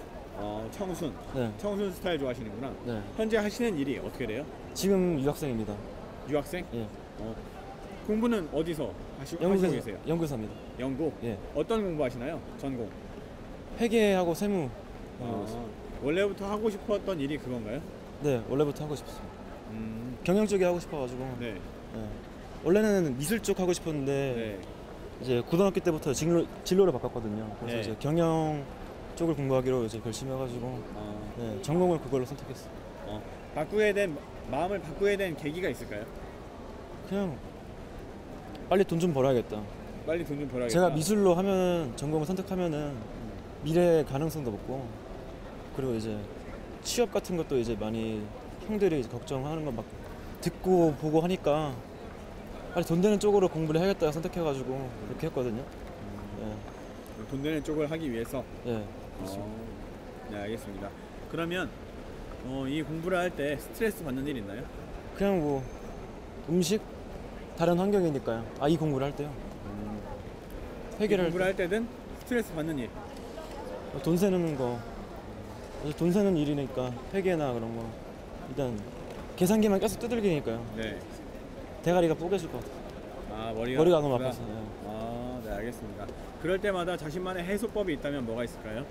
청순. 네. 청순 스타일 좋아하시는구나. 네. 현재 하시는 일이 어떻게 돼요? 지금 유학생입니다. 유학생? 예. 공부는 어디서 하시고 계세요? 연구소입니다. 연구? 예. 어떤 공부하시나요? 전공? 회계하고 세무. 원래부터 하고 싶었던 일이 그건가요? 네, 원래부터 하고 싶었어요. 경영 쪽에 하고 싶어가지고. 네. 네. 원래는 미술 쪽 하고 싶었는데 네. 이제 고등학교 때부터 진로를 바꿨거든요. 그래서 네. 이제 경영 쪽을 공부하기로 이제 결심해가지고 네, 전공을 그걸로 선택했어요. 마음을 바꾸게 된 계기가 있을까요? 그냥 빨리 돈 좀 벌어야겠다. 빨리 돈 좀 벌어야겠다. 제가 미술로 하면 전공을 선택하면은 미래 가능성도 높고 그리고 이제 취업 같은 것도 이제 많이 형들이 이제 걱정하는 거 막 듣고 보고 하니까 빨리 돈 되는 쪽으로 공부를 해야겠다 선택해가지고 그렇게 했거든요. 돈 되는 쪽을 하기 위해서. 예. 네, 알겠습니다. 그러면 이 공부를 할 때 스트레스 받는 일 있나요? 그냥 뭐 음식 다른 환경이니까요. 이 공부를 할 때요. 회계를 공부를 할 때든 스트레스 받는 일. 돈 세는 거, 돈 세는 일이니까 회계나 그런 거 일단 계산기만 계속 두들기니까요. 네. 대가리가 뽀개질 것 같아요. 머리가 너무 아파서. 네, 알겠습니다. 그럴 때마다 자신만의 해소법이 있다면 뭐가 있을까요?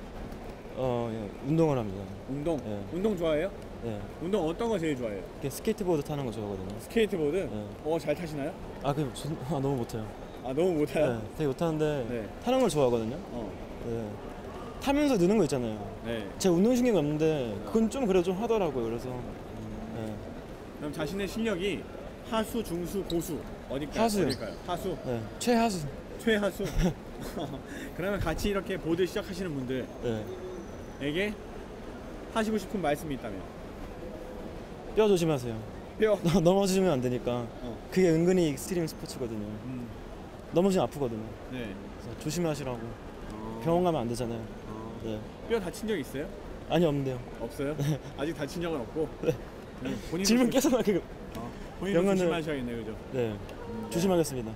예, 운동을 합니다. 운동? 예. 운동 좋아해요? 네. 운동 어떤 거 제일 좋아해요? 스케이트보드 타는 거 좋아하거든요. 스케이트보드? 네. 잘 타시나요? 너무 못해요. 너무 못해요? 네, 되게 못하는데 네. 타는 걸 좋아하거든요. 네. 타면서 느는 거 있잖아요. 네. 제 운동신경이 없는데 그건 좀 그래도 좀 하더라고요. 그래서 네. 그럼 자신의 실력이 하수, 중수, 고수 어딜까요? 하수요. 하수? 네. 최하수. 최하수? 그러면 같이 이렇게 보드 시작하시는 네. 분들에게 하시고 싶은 말씀이 있다면? 뼈 조심하세요. 뼈? 넘어지면 안 되니까. 그게 은근히 익스트림 스포츠거든요. 넘어지면 아프거든요. 네. 그래서 조심하시라고. 병원 가면 안 되잖아요. 네. 뼈 다친 적 있어요? 아니, 없는데요. 없어요? 아직 다친 적은 없고? 네. 질문 계속 하게. 본인도 조심하셔야겠네요, 그죠? 네. 조심하겠습니다.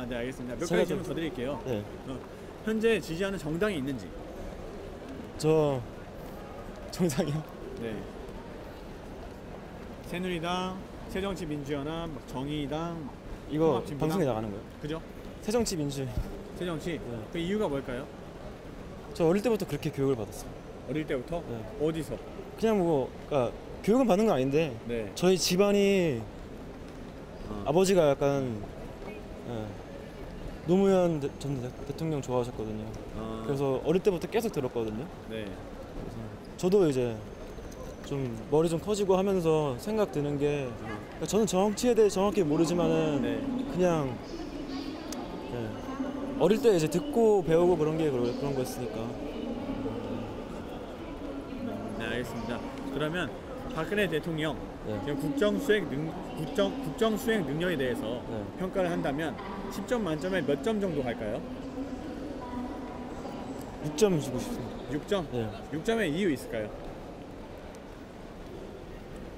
네, 알겠습니다. 몇 가지 질문 더 드릴게요. 네. 현재 지지하는 정당이 있는지? 저 정상이요? 네. 새누리당, 새정치민주연합, 정의당, 이거 통합진보당. 방송에 나가는 거예요? 그죠? 새정치민주. 새정치? 네. 그 이유가 뭘까요? 저 어릴 때부터 그렇게 교육을 받았어요. 어릴 때부터? 네. 어디서? 그냥 그러니까 교육은 받는 건 아닌데 네. 저희 집안이 아버지가 약간 노무현 전 대통령 좋아하셨거든요. 그래서 어릴 때부터 계속 들었거든요. 네. 그래서 저도 이제 좀 머리 좀 커지고 하면서 생각 드는 게 그러니까 저는 정치에 대해 정확히 모르지만은 그냥 어릴 때 이제 듣고 배우고 그런 거였으니까. 네, 알겠습니다. 그러면 박근혜 대통령 지금 국정 수행 능력에 대해서 평가를 한다면 10점 만점에 몇 점 정도 갈까요? 6점 주고 싶습니다. 6점? 네. 6점의 이유 있을까요?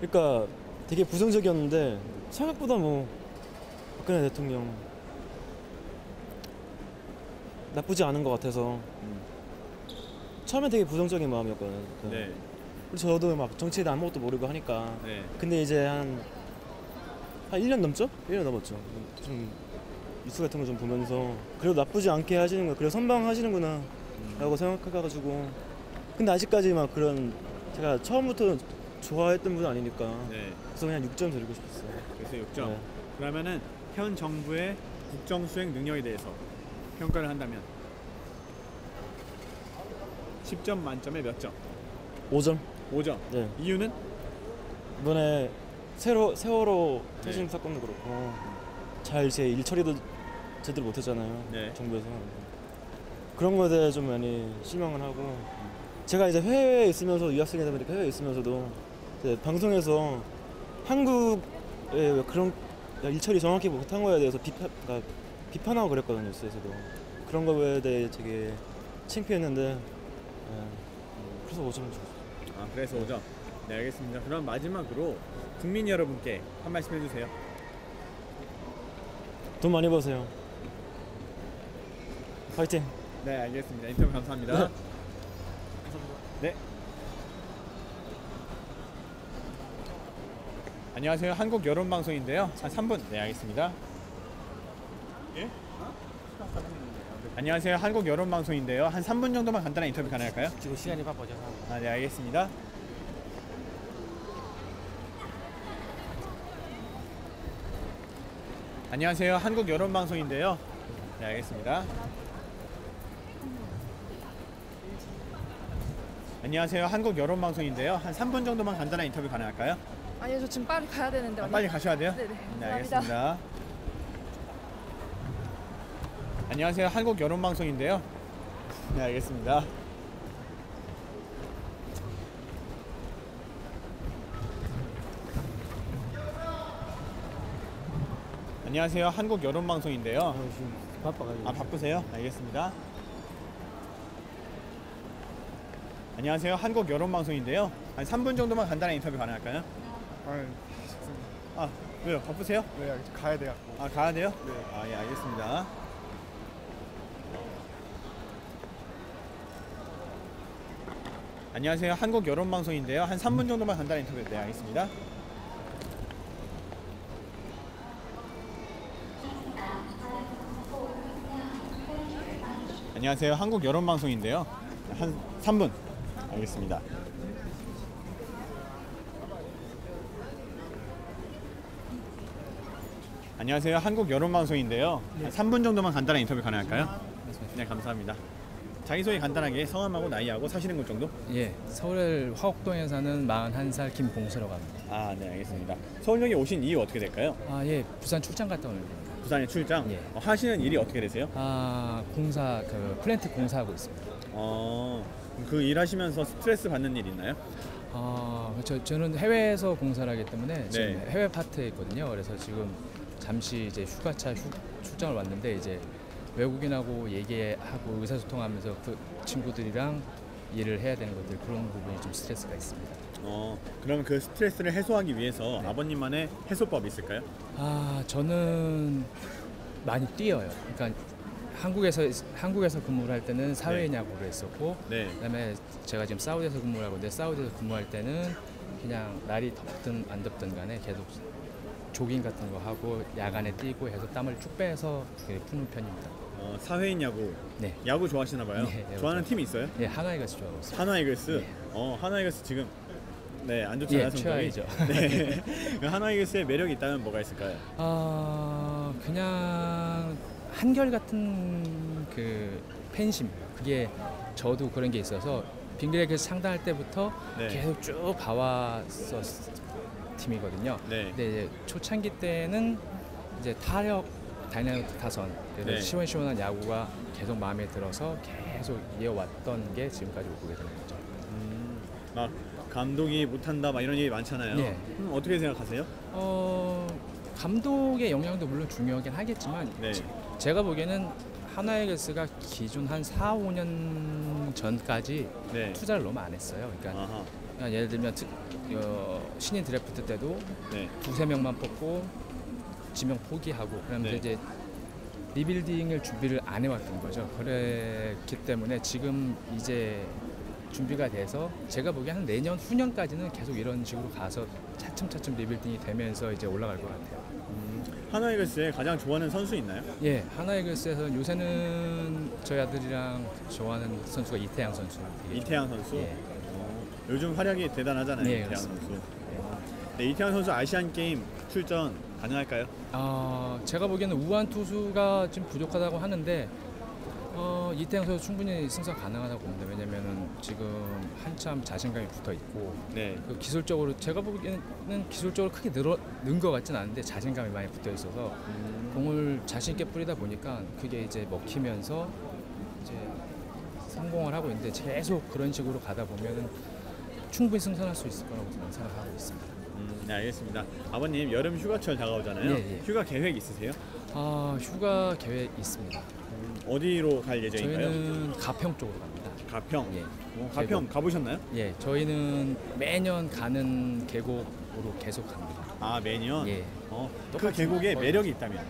그러니까 되게 부정적이었는데 생각보다 박근혜 대통령 나쁘지 않은 것 같아서 처음에 되게 부정적인 마음이었거든요. 네. 그리고 저도 막 정치에 대해 아무것도 모르고 하니까. 네. 근데 이제 한 1년 넘죠? 1년 넘었죠. 좀 뉴스 같은 거 좀 보면서 그래도 나쁘지 않게 하시는 거, 그래도 선방하시는구나 라고 생각해가지고. 근데 아직까지 막 그런 제가 처음부터 좋아했던 분은 아니니까. 네. 그래서 그냥 6점 드리고 싶었어요. 그래서 6점. 네. 그러면은 현 정부의 국정 수행 능력에 대해서 평가를 한다면 10점 만점에 몇 점? 5점. 5점. 네. 이유는? 이번에 세월호 퇴진 사건도 그렇고 잘 제 일 처리도 제대로 못했잖아요. 네. 정부에서. 그런 거에 대해 좀 많이 실망을 하고 제가 이제 해외에 있으면서 유학생이다 보니까 해외에 있으면서도 이제 방송에서 한국의 그런 일 처리 정확히 못한 거에 대해서 비판하고 그랬거든요. 뉴스에서도. 그런 거에 대해 되게 창피했는데 그래서 5점 줬어요. 그래서 5점. 네, 알겠습니다. 그럼 마지막으로 국민 여러분께 한 말씀 해주세요. 돈 많이 버세요. 파이팅. 네, 알겠습니다. 인터뷰 감사합니다. 네. 안녕하세요. 한국 여론방송인데요. 한 3분. 네, 알겠습니다. 예? 안녕하세요. 한국 여론 방송인데요. 한 3분 정도만 간단한 인터뷰 가능할까요? 지금 시간이 바빠져서. 아, 네, 알겠습니다. 안녕하세요. 한국 여론 방송인데요. 네, 알겠습니다. 안녕하세요. 한국 여론 방송인데요. 한 3분 정도만 간단한 인터뷰 가능할까요? 아니요, 저 지금 빨리 가야 되는데. 아, 빨리 가셔야 돼요? 네네. 네, 감사합니다. 알겠습니다. 안녕하세요. 한국 여론 방송인데요. 네, 알겠습니다. 안녕하세요. 한국 여론 방송인데요. 지금 바빠가지고. 아, 바쁘세요? 알겠습니다. 안녕하세요. 한국 여론 방송인데요. 한 3분 정도만 간단한 인터뷰 가능할까요? 아, 왜요? 바쁘세요? 네, 가야 돼갖고. 아, 가야 돼요? 네. 아, 예, 알겠습니다. 안녕하세요. 한국 여론 방송인데요. 한 3분 정도만 간단한 인터뷰. 네, 알겠습니다. 안녕하세요. 한국 여론 방송인데요. 한 3분. 알겠습니다. 안녕하세요. 한국 여론 방송인데요. 한 3분 정도만 간단한 인터뷰 가능할까요? 네, 감사합니다. 자기소개 간단하게 성함하고 나이하고 사시는 곳 정도? 예, 서울 화곡동에 사는 41살 김봉수라고 합니다. 아, 네, 알겠습니다. 서울역에 오신 이유 어떻게 될까요? 아, 예, 부산 출장 갔다 오는 겁니다. 부산에 출장? 예. 하시는 일이 어떻게 되세요? 아, 공사, 플랜트 공사하고 있습니다. 그 일하시면서 스트레스 받는 일 있나요? 저는 해외에서 공사를 하기 때문에 지금 네. 해외 파트에 있거든요. 그래서 지금 잠시 이제 휴가차 출장을 왔는데 이제 외국인하고 얘기하고 의사소통하면서 그 친구들이랑 일을 해야 되는 것들 그런 부분이 좀 스트레스가 있습니다. 그럼 그 스트레스를 해소하기 위해서 네. 아버님만의 해소법 있을까요? 아, 저는 많이 뛰어요. 그러니까 한국에서 근무를 할 때는 사회인 야구를 했었고, 네. 그다음에 제가 지금 사우디에서 근무를 하고 있는데 사우디에서 근무할 때는 그냥 날이 덥든 안 덥든 간에 계속 조깅 같은 거 하고 야간에 뛰고 해서 땀을 쭉 빼서 푸는 편입니다. 사회인 야구. 네. 야구 좋아하시나 봐요. 네, 좋아하는 팀이 있어요? 네, 하나이글스 좋아하고 있어요. 하나이글스. 네. 하나이글스 지금 네, 안 좋잖아요. 예, 성적이. 최하위죠. 네. 하나이글스의 매력이 있다면 뭐가 있을까요? 그냥 한결같은 그 팬심. 그게 저도 그런 게 있어서 빙그레이크에서 상담할 때부터 네. 계속 쭉 봐왔었 팀이거든요. 네. 근데 이제 초창기 때는 이제 타력 다이나믹 타선 그래서 네. 시원시원한 야구가 계속 마음에 들어서 계속 이어왔던 게 지금까지 오게 되는 거죠. 막 감독이 못한다 막 이런 얘기 많잖아요. 네. 어떻게 생각하세요? 감독의 영향도 물론 중요하긴 하겠지만 네. 제가 보기에는 하나이글스가 기존 한 4, 5년 전까지 네. 투자를 너무 안 했어요. 그러니까 아하. 그냥 예를 들면 신인 드래프트 때도 네. 두세 명만 뽑고 지명 포기하고 그러면서 네. 이제 리빌딩을 준비를 안 해왔던 거죠. 그랬기 때문에 지금 이제 준비가 돼서 제가 보기엔 한 내년 후년까지는 계속 이런 식으로 가서 차츰차츰 리빌딩이 되면서 이제 올라갈 것 같아요. 하나이글스에 가장 좋아하는 선수 있나요? 예, 하나이글스에서 요새는 저희 아들이랑 좋아하는 선수가 이태양 선수. 되게 이태양 선수. 예. 요즘 활약이 대단하잖아요. 네, 이태양 그렇습니다. 선수. 네, 이태양 선수 아시안 게임 출전 가능할까요? 제가 보기에는 우한 투수가 좀 부족하다고 하는데 이태양 선수 충분히 승사 가능하다고 봅니다. 왜냐면은 지금 한참 자신감이 붙어 있고 네. 그 기술적으로 제가 보기에는 기술적으로 크게 는 것 같지는 않은데 자신감이 많이 붙어 있어서 공을 자신 있게 뿌리다 보니까 그게 이제 먹히면서 이제 성공을 하고 있는데 계속 그런 식으로 가다 보면은 충분히 승선할 수 있을 거라고 저는 생각하고 있습니다. 네, 알겠습니다. 아버님 여름 휴가철 다가오잖아요. 예. 휴가 계획 있으세요? 휴가 계획 있습니다. 어디로 갈 예정인가요? 저희는 가평 쪽으로 갑니다. 가평. 예. 가평 계곡. 가보셨나요? 예, 저희는 매년 가는 계곡으로 계속 갑니다. 아, 매년. 예. 그 계곡에 매력이 있다면?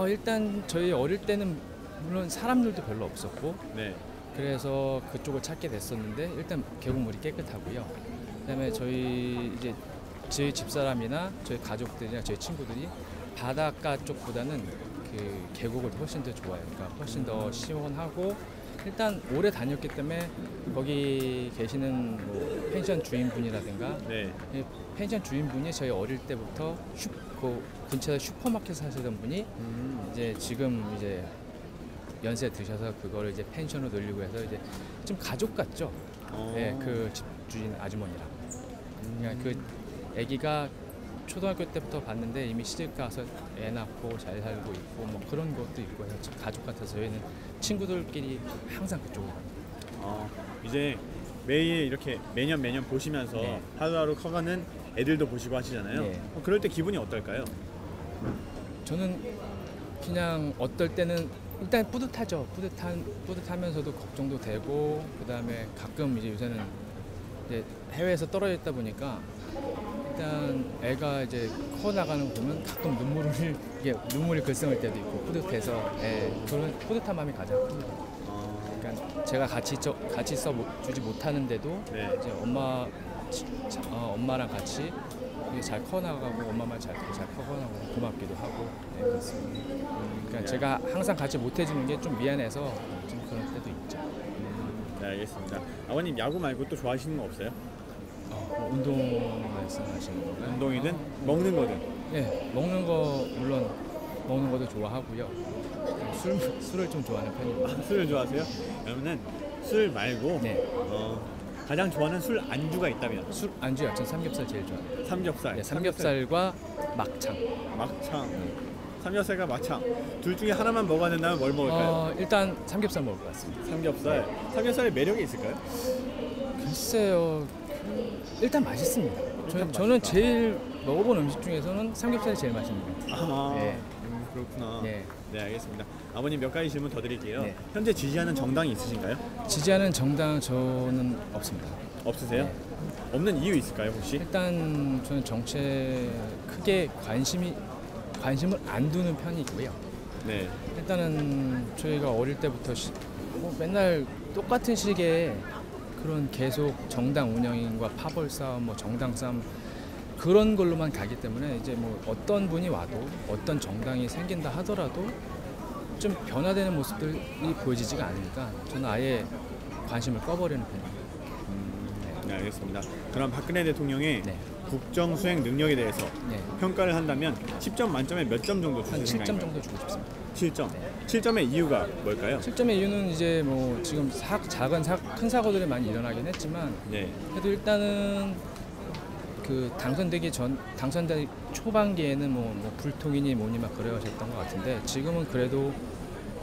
일단 저희 어릴 때는 물론 사람들도 별로 없었고, 네. 그래서 그쪽을 찾게 됐었는데 일단 계곡물이 깨끗하고요. 그다음에 저희 집사람이나 저희 가족들이나 저희 친구들이 바닷가 쪽보다는 그 그 계곡을 훨씬 더 좋아해요. 그러니까 훨씬 더 시원하고 일단 오래 다녔기 때문에 거기 계시는 뭐 펜션 주인분이라든가 네. 이 펜션 주인분이 저희 어릴 때부터 그 근처에 슈퍼마켓 사시던 분이 이제 지금 이제 연세 드셔서 그거를 이제 펜션으로 늘리고 해서 이제 좀 가족 같죠. 네, 그 집주인 아주머니랑. 그러니까 그 아기가 초등학교 때부터 봤는데 이미 시집 가서 애 낳고 잘 살고 있고 뭐 그런 것도 있고 해서 가족 같아서 저희는 친구들끼리 항상 그쪽으로 갑니다. 이제 매일 이렇게 매년 보시면서 네. 하루하루 커가는 애들도 보시고 하시잖아요. 네. 그럴 때 기분이 어떨까요? 저는 그냥 어떨 때는 일단 뿌듯하죠. 뿌듯하면서도 걱정도 되고 그다음에 가끔 이제 요새는 이제 해외에서 떨어져 있다 보니까 일단 애가 이제 커 나가는 거 보면 가끔 눈물이 글썽일 때도 있고 뿌듯해서 그런 뿌듯한 마음이 가장 큽니다. 그러니까 제가 같이 써주지 못하는데도 네. 이제 엄마랑 같이 잘 커나가고 엄마 말 잘 커가고 고맙기도 하고 그렇습니다. 그러니까 제가 항상 같이 못해주는 게 좀 미안해서 좀 그런 때도 있죠. 네, 알겠습니다. 아버님 야구 말고 또 좋아하시는 거 없어요? 운동 말씀하시는 건가요? 운동이든 먹는 거든. 네, 먹는 거 물론 먹는 것도 좋아하고요. 술을 좀 좋아하는 편입니다. 술을 좋아하세요? 그러면은 술 말고 네. 가장 좋아하는 술 안주가 있다면? 술 안주요? 전 삼겹살 제일 좋아해요. 삼겹살. 네, 삼겹살과 막창. 삼겹살과 막창. 둘 중에 하나만 먹어야 된다면 뭘 먹을까요? 일단 삼겹살 먹을 것 같습니다. 삼겹살. 네. 삼겹살의 매력이 있을까요? 글쎄요. 일단 맛있습니다. 저는 제일 먹어본 음식 중에서는 삼겹살이 제일 맛있는 것 같아요. 네. 그렇구나. 네. 네, 알겠습니다. 아버님 몇 가지 질문 더 드릴게요. 네. 현재 지지하는 정당이 있으신가요? 지지하는 정당 저는 없습니다. 없으세요? 네. 없는 이유 있을까요, 혹시? 일단 저는 정치에 크게 관심을 안 두는 편이고요. 네. 일단은 저희가 어릴 때부터 맨날 똑같은 식의 그런 계속 정당 운영인과 파벌 싸움, 뭐 정당 싸움 그런 걸로만 가기 때문에 이제 뭐 어떤 분이 와도 어떤 정당이 생긴다 하더라도 좀 변화되는 모습들이 보여지지가 않으니까 저는 아예 관심을 꺼버리는 편입니다. 네, 알겠습니다. 그럼 박근혜 대통령의 네. 국정 수행 능력에 대해서 네. 평가를 한다면 10점 만점에 몇 점 정도 한 주시는 7점 정도 주고 싶습니다. 7점. 네. 7점의 이유가 뭘까요? 7점의 이유는 이제 뭐 지금 큰 사고들이 많이 일어나긴 했지만 네. 그래도 일단은 그 당선되기 초반기에는 뭐 불통이니 뭐니 막 그래하셨던 것 같은데 지금은 그래도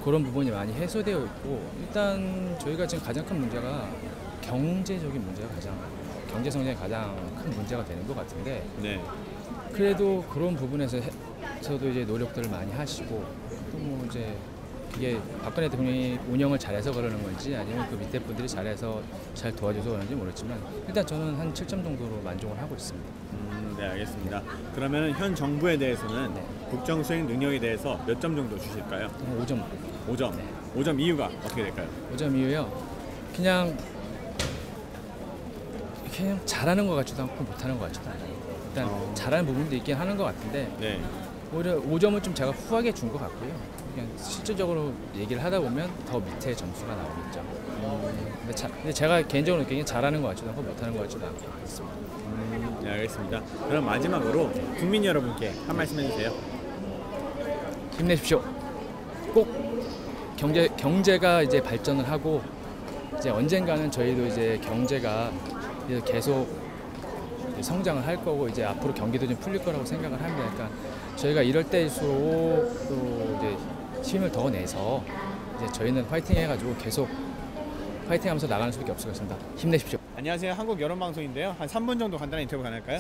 그런 부분이 많이 해소되어 있고 일단 저희가 지금 가장 큰 문제가 경제적인 문제가 경제 성장이 가장 큰 문제가 되는 것 같은데 네. 그래도 그런 부분에서도 이제 노력들을 많이 하시고 또 뭐 이제 그게 박근혜 대통령이 운영을 잘해서 그러는 건지 아니면 그 밑에 분들이 잘해서 잘 도와줘서 그런지 모르겠지만 일단 저는 한 7점 정도로 만족을 하고 있습니다. 네, 알겠습니다. 그러면 현 정부에 대해서는 네. 국정 수행 능력에 대해서 몇 점 정도 주실까요? 5점. 5점. 네. 5점 이유가 어떻게 될까요? 5점 이유요. 그냥 잘하는 것 같지도 않고 못하는 것 같지도 않아요. 일단 잘하는 부분도 있긴 하는 것 같은데 네. 오히려 5점은 좀 제가 후하게 준 것 같고요. 그냥 실질적으로 얘기를 하다 보면 더 밑에 점수가 나오겠죠. 근데 제가 개인적으로 느끼기엔 잘하는 것 같지도 않고 못하는 것 같지도 않고 그렇습니다. 네, 알겠습니다. 그럼 마지막으로 국민 여러분께 한 말씀 해주세요. 힘내십시오. 꼭 경제가 이제 발전을 하고 이제 언젠가는 저희도 이제 경제가 계속 성장을 할 거고 이제 앞으로 경기도 좀 풀릴 거라고 생각을 합니다. 그러니까 저희가 이럴 때일수록 또 이제 힘을 더 내서 이제 저희는 화이팅 해가지고 계속 화이팅하면서 나가는 수밖에 없을 것 같습니다. 힘내십시오. 안녕하세요. 한국 여론방송인데요. 한 3분 정도 간단한 인터뷰 가능할까요?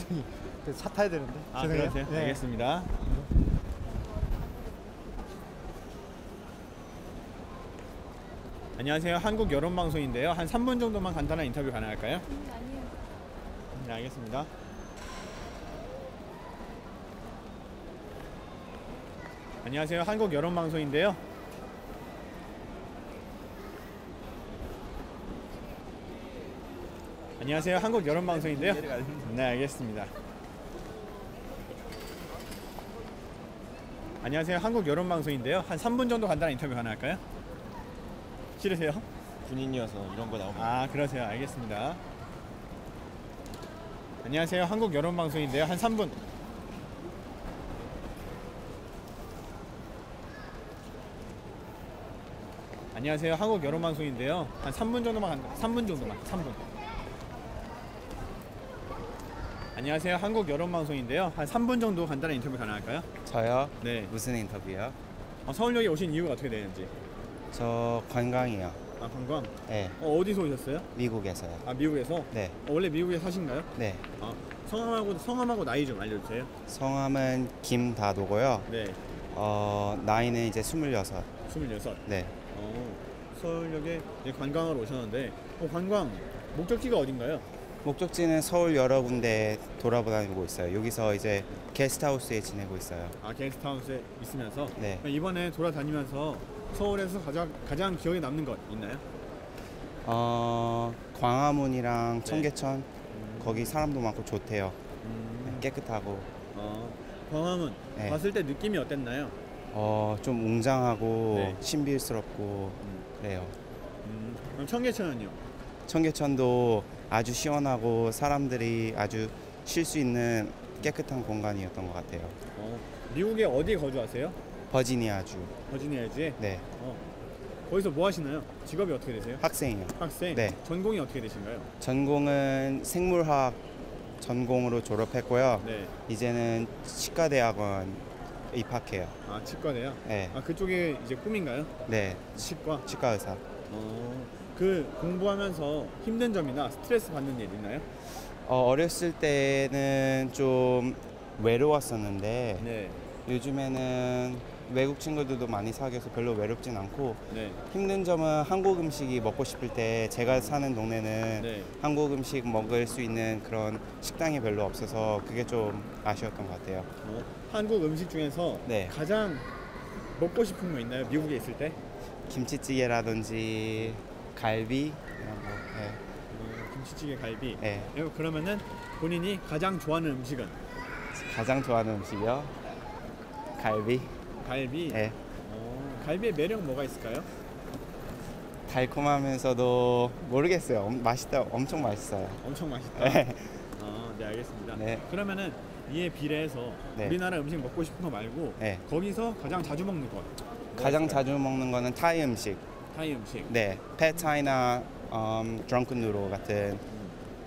차 타야 되는데. 그러세요? 네. 알겠습니다. 안녕하세요. 한국 여론방송인데요. 한 3분 정도만 간단한 인터뷰 가능할까요? 아니요. 네, 알겠습니다. 안녕하세요. 한국 여론방송인데요. 안녕하세요. 한국 여론방송인데요. 네, 알겠습니다. 안녕하세요. 한국 여론 방송인데요. 한 3분 정도 간단한 인터뷰 가능할까요? 싫으세요? 군인이어서 이런 거 나오면 아, 그러세요. 알겠습니다. 안녕하세요. 한국 여론 방송인데요. 한 3분. 안녕하세요. 한국 여론 방송인데요. 한 3분 정도만 3분 정도만 3분. 안녕하세요. 한국 여론 방송인데요. 한 3분 정도 간단한 인터뷰 가능할까요? 저요? 네. 무슨 인터뷰요? 서울역에 오신 이유가 어떻게 되는지. 저 관광이요. 아, 관광? 네. 어디서 오셨어요? 미국에서요. 아, 미국에서? 네. 원래 미국에 사신가요? 네. 성함하고 나이 좀 알려주세요. 성함은 김다도고요. 네. 나이는 이제 26. 26. 네. 서울역에 이제 관광하러 오셨는데 관광 목적지가 어딘가요? 목적지는 서울 여러 군데 돌아다니고 있어요. 여기서 이제 게스트하우스에 지내고 있어요. 아, 게스트하우스에 있으면서? 네. 이번에 돌아다니면서 서울에서 가장 기억에 남는 것 있나요? 광화문이랑 청계천 거기 사람도 많고 좋대요. 깨끗하고. 광화문 네. 봤을 때 느낌이 어땠나요? 좀 웅장하고 네. 신비스럽고 그래요. 그럼 청계천은요? 청계천도 아주 시원하고 사람들이 아주 쉴 수 있는 깨끗한 공간이었던 것 같아요. 미국에 어디 거주하세요? 버지니아주. 버지니아주에? 네. 거기서 뭐 하시나요? 직업이 어떻게 되세요? 학생이요. 학생? 네. 전공이 어떻게 되신가요? 전공은 생물학 전공으로 졸업했고요. 네. 이제는 치과대학원 입학해요. 아, 치과대요? 네. 아, 그쪽에 이제 꿈인가요? 네. 치과? 치과 의사. 그 공부하면서 힘든 점이나 스트레스 받는 일 있나요? 어렸을 때는 좀 외로웠었는데 네. 요즘에는 외국 친구들도 많이 사귀어서 별로 외롭진 않고 네. 힘든 점은 한국 음식이 먹고 싶을 때 제가 사는 동네는 네. 한국 음식 먹을 수 있는 그런 식당이 별로 없어서 그게 좀 아쉬웠던 것 같아요. 한국 음식 중에서 네. 가장 먹고 싶은 거 있나요? 미국에 있을 때? 김치찌개라든지 갈비 이런 거. 네. 김치찌개, 갈비. 네. 그러면은 본인이 가장 좋아하는 음식은? 가장 좋아하는 음식이요? 갈비. 갈비? 네. 갈비의 매력 뭐가 있을까요? 달콤하면서도 모르겠어요. 맛있다. 엄청 맛있어요. 엄청 맛있다. 네. 네, 알겠습니다. 네. 그러면은 이에 비례해서 네. 우리나라 음식 먹고 싶은 거 말고 네. 거기서 가장 자주 먹는 것 가장 자주 먹는 거는 타이 음식. 타이 음식. 네, 팻타이나 드렁큰 누로 같은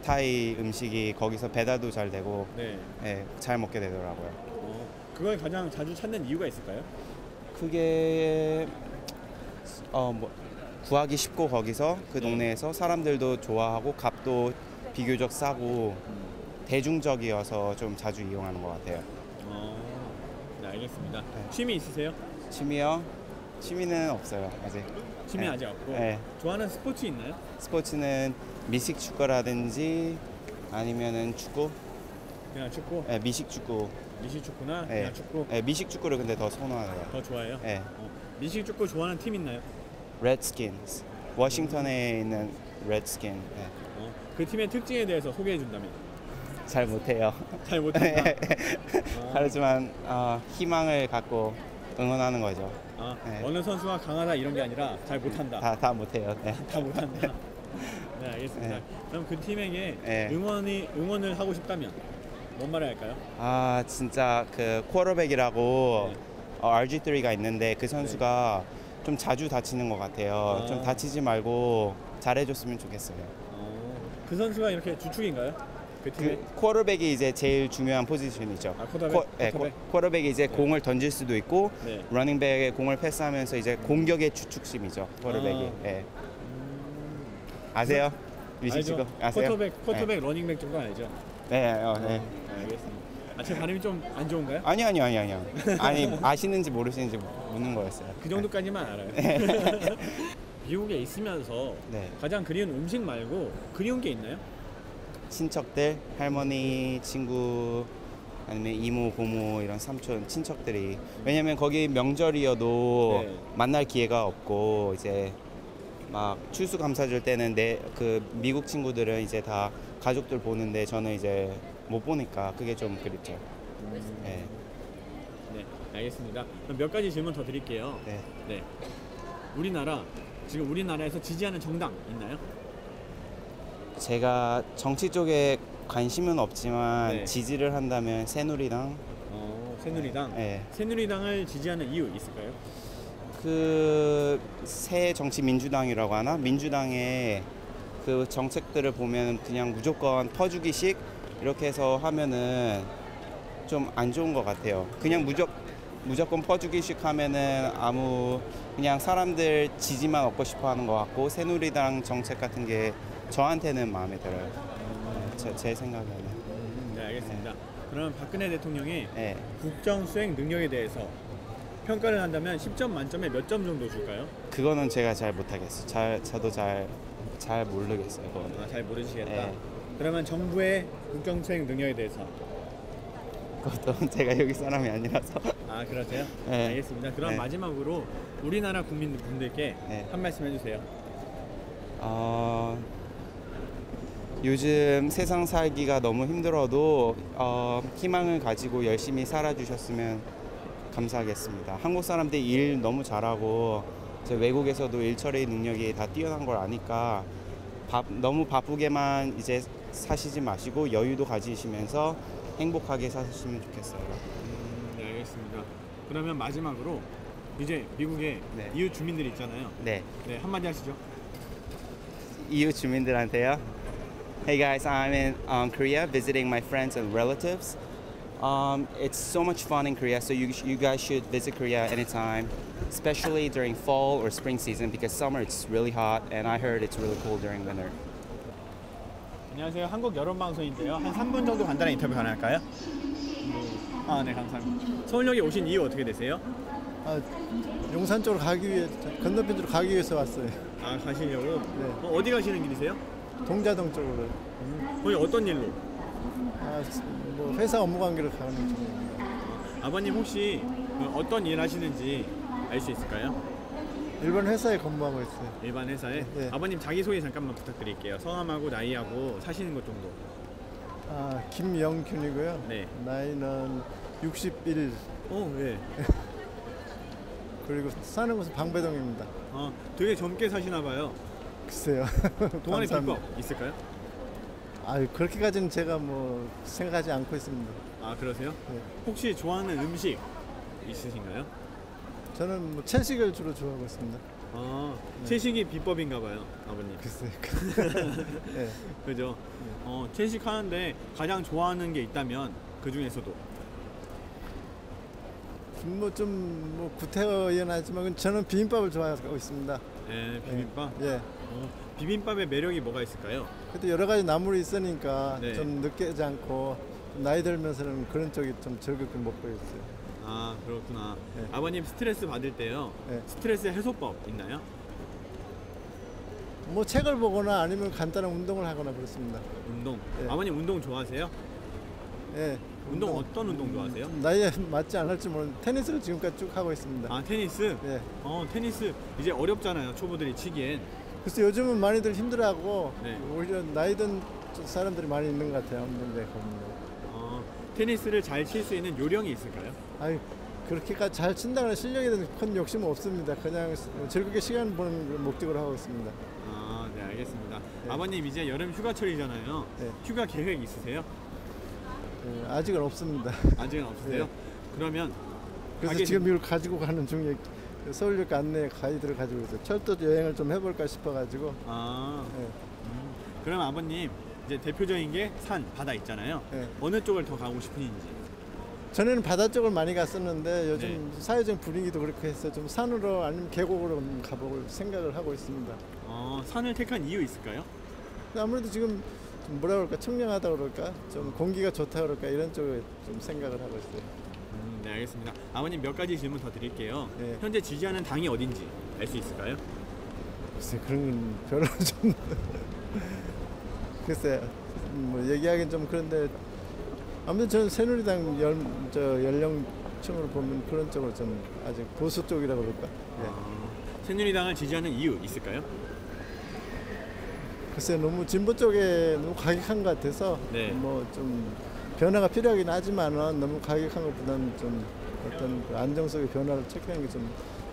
타이 음식이 거기서 배달도 잘 되고 네. 네, 잘 먹게 되더라고요. 그걸 가장 자주 찾는 이유가 있을까요? 그게 뭐 구하기 쉽고 거기서 그 동네에서 사람들도 좋아하고 값도 비교적 싸고 대중적이어서 좀 자주 이용하는 것 같아요. 네, 알겠습니다. 취미 있으세요? 취미요? 취미는 없어요 아직. 취미 네. 아직 없고. 네. 좋아하는 스포츠 있나요? 스포츠는 미식 축구라든지 아니면은 축구? 그냥 축구? 네, 미식 축구. 미식 축구나 네. 그냥 축구? 네, 미식 축구를 근데 더 선호해요. 더 좋아해요? 네. 미식 축구 좋아하는 팀 있나요? 레드스킨스. 워싱턴에 있는 레드스킨. 네. 그 팀의 특징에 대해서 소개해 준다면? 잘 못해요. 잘 못한다. 하지만 희망을 갖고 응원하는 거죠. 네. 어느 선수가 강하다 이런 게 아니라 잘 못한다. 다 못해요. 네. 다 못한다. 네, 알겠습니다. 네. 그럼 그 팀에게 네. 응원을 하고 싶다면 뭔 말을 할까요? 진짜 그 쿼터백이라고 네. RG3가 있는데 그 선수가 좀 자주 다치는 것 같아요. 좀 다치지 말고 잘해줬으면 좋겠어요. 그 선수가 이렇게 주축인가요? 그 팀에? 그 쿼터백이 이제 제일 중요한 포지션이죠. 쿼터백? 쿼터백이 이제 공을 던질 수도 있고 네. 러닝백에 공을 패스하면서 이제 공격의 주축심이죠. 쿼터백이. 네. 아세요? 미식 축구 아세요? 쿼터백, 러닝백 정도 알죠? 네. 네. 알겠습니다. 제 발음이 좀 안 좋은가요? 아니요. 아니 아시는지 모르시는지 묻는 거였어요. 그 정도까지만 알아요. 미국에 있으면서 네. 가장 그리운 음식 말고 그리운 게 있나요? 친척들, 할머니, 친구 아니면 이모, 고모 이런 삼촌, 친척들이 왜냐면 거기 명절이어도 네. 만날 기회가 없고 이제 막 추수감사절 때는 그 미국 친구들은 이제 다 가족들 보는데 저는 이제 못 보니까 그게 좀 그립죠. 네. 네, 알겠습니다. 그럼 몇 가지 질문 더 드릴게요. 네. 네. 지금 우리나라에서 지지하는 정당 있나요? 제가 정치 쪽에 관심은 없지만 네. 지지를 한다면 새누리당. 새누리당. 네. 새누리당을 지지하는 이유 있을까요? 그 새 정치 민주당이라고 하나? 민주당의 그 정책들을 보면 그냥 무조건 퍼주기식 이렇게 해서 하면은 좀 안 좋은 것 같아요. 그냥 무조건 퍼주기식 하면은 그냥 사람들 지지만 얻고 싶어 하는 것 같고 새누리당 정책 같은 게 저한테는 마음에 들어요. 제 생각에는. 네, 알겠습니다. 그럼 박근혜 대통령이 네. 국정 수행 능력에 대해서 평가를 한다면 10점 만점에 몇 점 정도 줄까요? 그거는 제가 잘 못하겠어요. 저도 잘 모르겠어요. 그거는. 잘 모르시겠다. 네. 그러면 정부의 국정 수행 능력에 대해서 그것도 제가 여기 사람이 아니라서. 아, 그러세요? 네. 알겠습니다. 그럼 네. 마지막으로 우리나라 국민분들께 한 말씀 해주세요. 요즘 세상 살기가 너무 힘들어도 희망을 가지고 열심히 살아주셨으면 감사하겠습니다. 한국 사람들이 일 너무 잘하고 외국에서도 일 처리 능력이 다 뛰어난 걸 아니까 너무 바쁘게만 이제 사시지 마시고 여유도 가지시면서 행복하게 사시면 좋겠어요. 네, 알겠습니다. 그러면 마지막으로 이제 미국의 이웃 주민들 있잖아요. 네. 네, 한마디 하시죠. 이웃 주민들한테요. Hey guys, I'm in Korea visiting my friends and relatives. It's so much fun in Korea, so you guys should visit Korea anytime, especially during fall or spring season because summer it's really hot and I heard it's really cold during winter. 안녕하세요. 한국 여론방송인데요. 한 3분 정도 간단한 인터뷰 가능할까요? 네, 감사합니다. 서울역에 오신 이유 어떻게 되세요? 용산 쪽으로 가기 위해 건너편 쪽으로 가기 위해서 왔어요. 가시려고? 네. 어디 가시는 길이세요? 동자동 쪽으로. 거기 어떤 일로? 뭐 회사 업무 관계로 가는 중입니다. 아버님 혹시 어떤 일 하시는지 알 수 있을까요? 일반 회사에 근무하고 있어요. 일반 회사에? 네. 아버님 자기소개 잠깐만 부탁드릴게요. 성함하고 나이하고 사시는 곳 정도. 김영균이고요. 네. 나이는 61. 네. 그리고 사는 곳은 방배동입니다. 되게 젊게 사시나 봐요. 글쎄요. 동안의 감사합니다. 비법 있을까요? 그렇게까지는 제가 뭐 생각하지 않고 있습니다. 그러세요? 네. 혹시 좋아하는 음식 있으신가요? 저는 뭐 채식을 주로 좋아하고 있습니다. 채식이 비법인가 봐요, 아버님. 글쎄요. 네. 그죠? 채식 하는데 가장 좋아하는 게 있다면 그 중에서도 뭐 구태의연하지만 저는 비빔밥을 좋아하고 있습니다. 네, 비빔밥. 예. 비빔밥의 매력이 뭐가 있을까요? 그래도 여러 가지 나물이 있으니까 네. 좀 느끼지 않고 나이 들면서는 그런 쪽이 좀 즐겁게 먹고 있어요. 그렇구나. 네. 아버님 스트레스 받을 때요. 네. 스트레스 해소법 있나요? 뭐 책을 보거나 아니면 간단한 운동을 하거나 그렇습니다. 운동. 네. 아버님 운동 좋아하세요? 예. 운동 어떤 운동 좋아하세요? 나이에 맞지 않을지 모르는 테니스를 지금까지 쭉 하고 있습니다. 테니스? 예. 테니스 이제 어렵잖아요. 초보들이 치기엔. 글쎄 요즘은 많이들 힘들어하고 네. 오히려 나이 든 사람들이 많이 있는 것 같아요. 없는데 보면. 테니스를 잘 칠 수 있는 요령이 있을까요? 그렇게까지 잘 친다거나 실력에 대한 큰 욕심은 없습니다. 그냥 즐겁게 시간 보는 걸 목적으로 하고 있습니다. 네, 알겠습니다. 아버님 이제 여름 휴가철이잖아요. 네. 휴가 계획 있으세요? 아직은 없습니다. 아직은 없으세요? 네. 그러면 그래서 지금 이걸 가지고 가는 중에 서울역 안내 가이드를 가지고 있어요. 철도 여행을 좀 해볼까 싶어가지고. 네. 그럼 아버님 이제 대표적인 게 산, 바다 있잖아요. 네. 어느 쪽을 더 가고 싶으신지. 전에는 바다 쪽을 많이 갔었는데 요즘 네. 사회적 분위기도 그렇게 해서 좀 산으로 아니면 계곡으로 가볼 생각을 하고 있습니다. 산을 택한 이유 있을까요? 아무래도 지금 좀 뭐라 그럴까 청량하다 그럴까 좀 공기가 좋다 그럴까 이런 쪽에 좀 생각을 하고 있어요. 네, 알겠습니다. 아버님 몇 가지 질문 더 드릴게요. 네. 현재 지지하는 당이 어딘지 알 수 있을까요? 글쎄 그런 건 별로 좀 글쎄 뭐 얘기하기는 좀 그런데 아무튼 저는 새누리당 연령층으로 보면 그런 쪽으로 좀 아직 보수 쪽이라고 그럴까. 예. 새누리당을 지지하는 이유 있을까요? 글쎄 너무 진보 쪽에 너무 과격한 것 같아서 네. 뭐 좀 변화가 필요하긴 하지만은 너무 과격한 것보다는 좀 어떤 그 안정 속의 변화를 체크하는 게 좀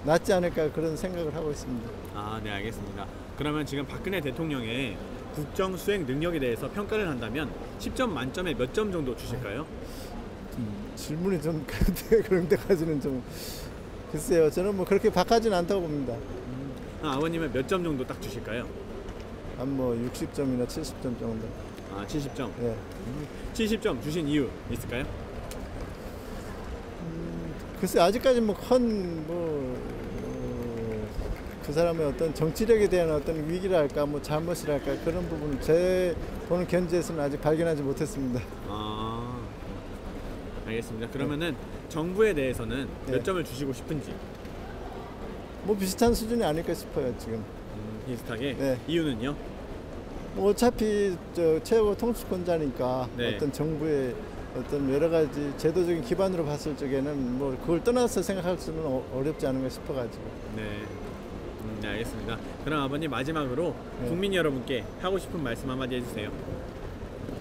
낫지 않을까 그런 생각을 하고 있습니다. 아, 네, 알겠습니다. 그러면 지금 박근혜 대통령의 국정 수행 능력에 대해서 평가를 한다면 10점 만점에 몇 점 정도 주실까요? 질문이 좀 그런 데까지는 좀 글쎄요. 저는 뭐 그렇게 박하지는 않다고 봅니다. 아버님은 몇 점 정도 딱 주실까요? 한 뭐 60점이나 70점 정도. 아, 70점. 네. 70점 주신 이유 있을까요? 글쎄 아직까지 뭐 그 사람의 어떤 정치력에 대한 어떤 위기랄까 뭐 잘못이랄까 그런 부분은 제 보는 견지에서는 아직 발견하지 못했습니다. 아, 알겠습니다. 그러면은 정부에 대해서는 몇 네. 점을 주시고 싶은지. 뭐 비슷한 수준이 아닐까 싶어요 지금. 비슷하게. 네. 이유는요? 뭐 어차피 저 최고 통치권자니까 네. 어떤 정부의 어떤 여러 가지 제도적인 기반으로 봤을 적에는 뭐 그걸 떠나서 생각할 수는 어렵지 않은가 싶어가지고. 네. 네, 알겠습니다. 그럼 아버님 마지막으로 국민 여러분께 하고 싶은 말씀 한마디 해주세요.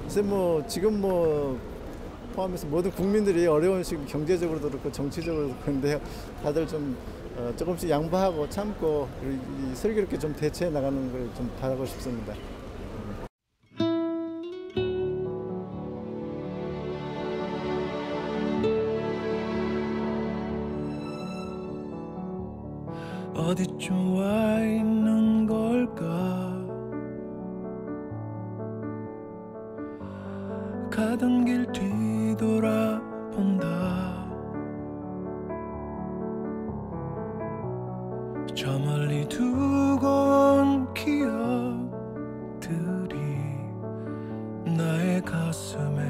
글쎄 뭐 지금 뭐 포함해서 모든 국민들이 어려운 시기 경제적으로도 그렇고 정치적으로도 그런데요. 다들 좀 조금씩 양보하고 참고 이 슬기롭게 좀 대처해 나가는 걸 좀 바라고 싶습니다. 어디쯤 와 있는 걸까? 가던 길 뒤돌아본다. 저 멀리 두고 온 기억들이 나의 가슴에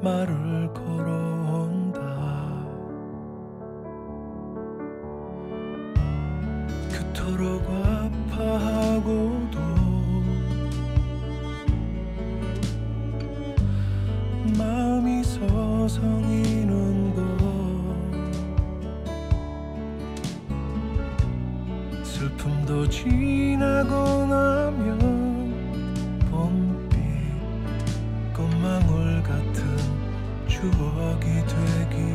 말을 걸어온다. 그토록 아파하고도 마음이 서성이는 것, 슬픔도 지나고 나면 봄빛 꽃망울 같은 추억이 되기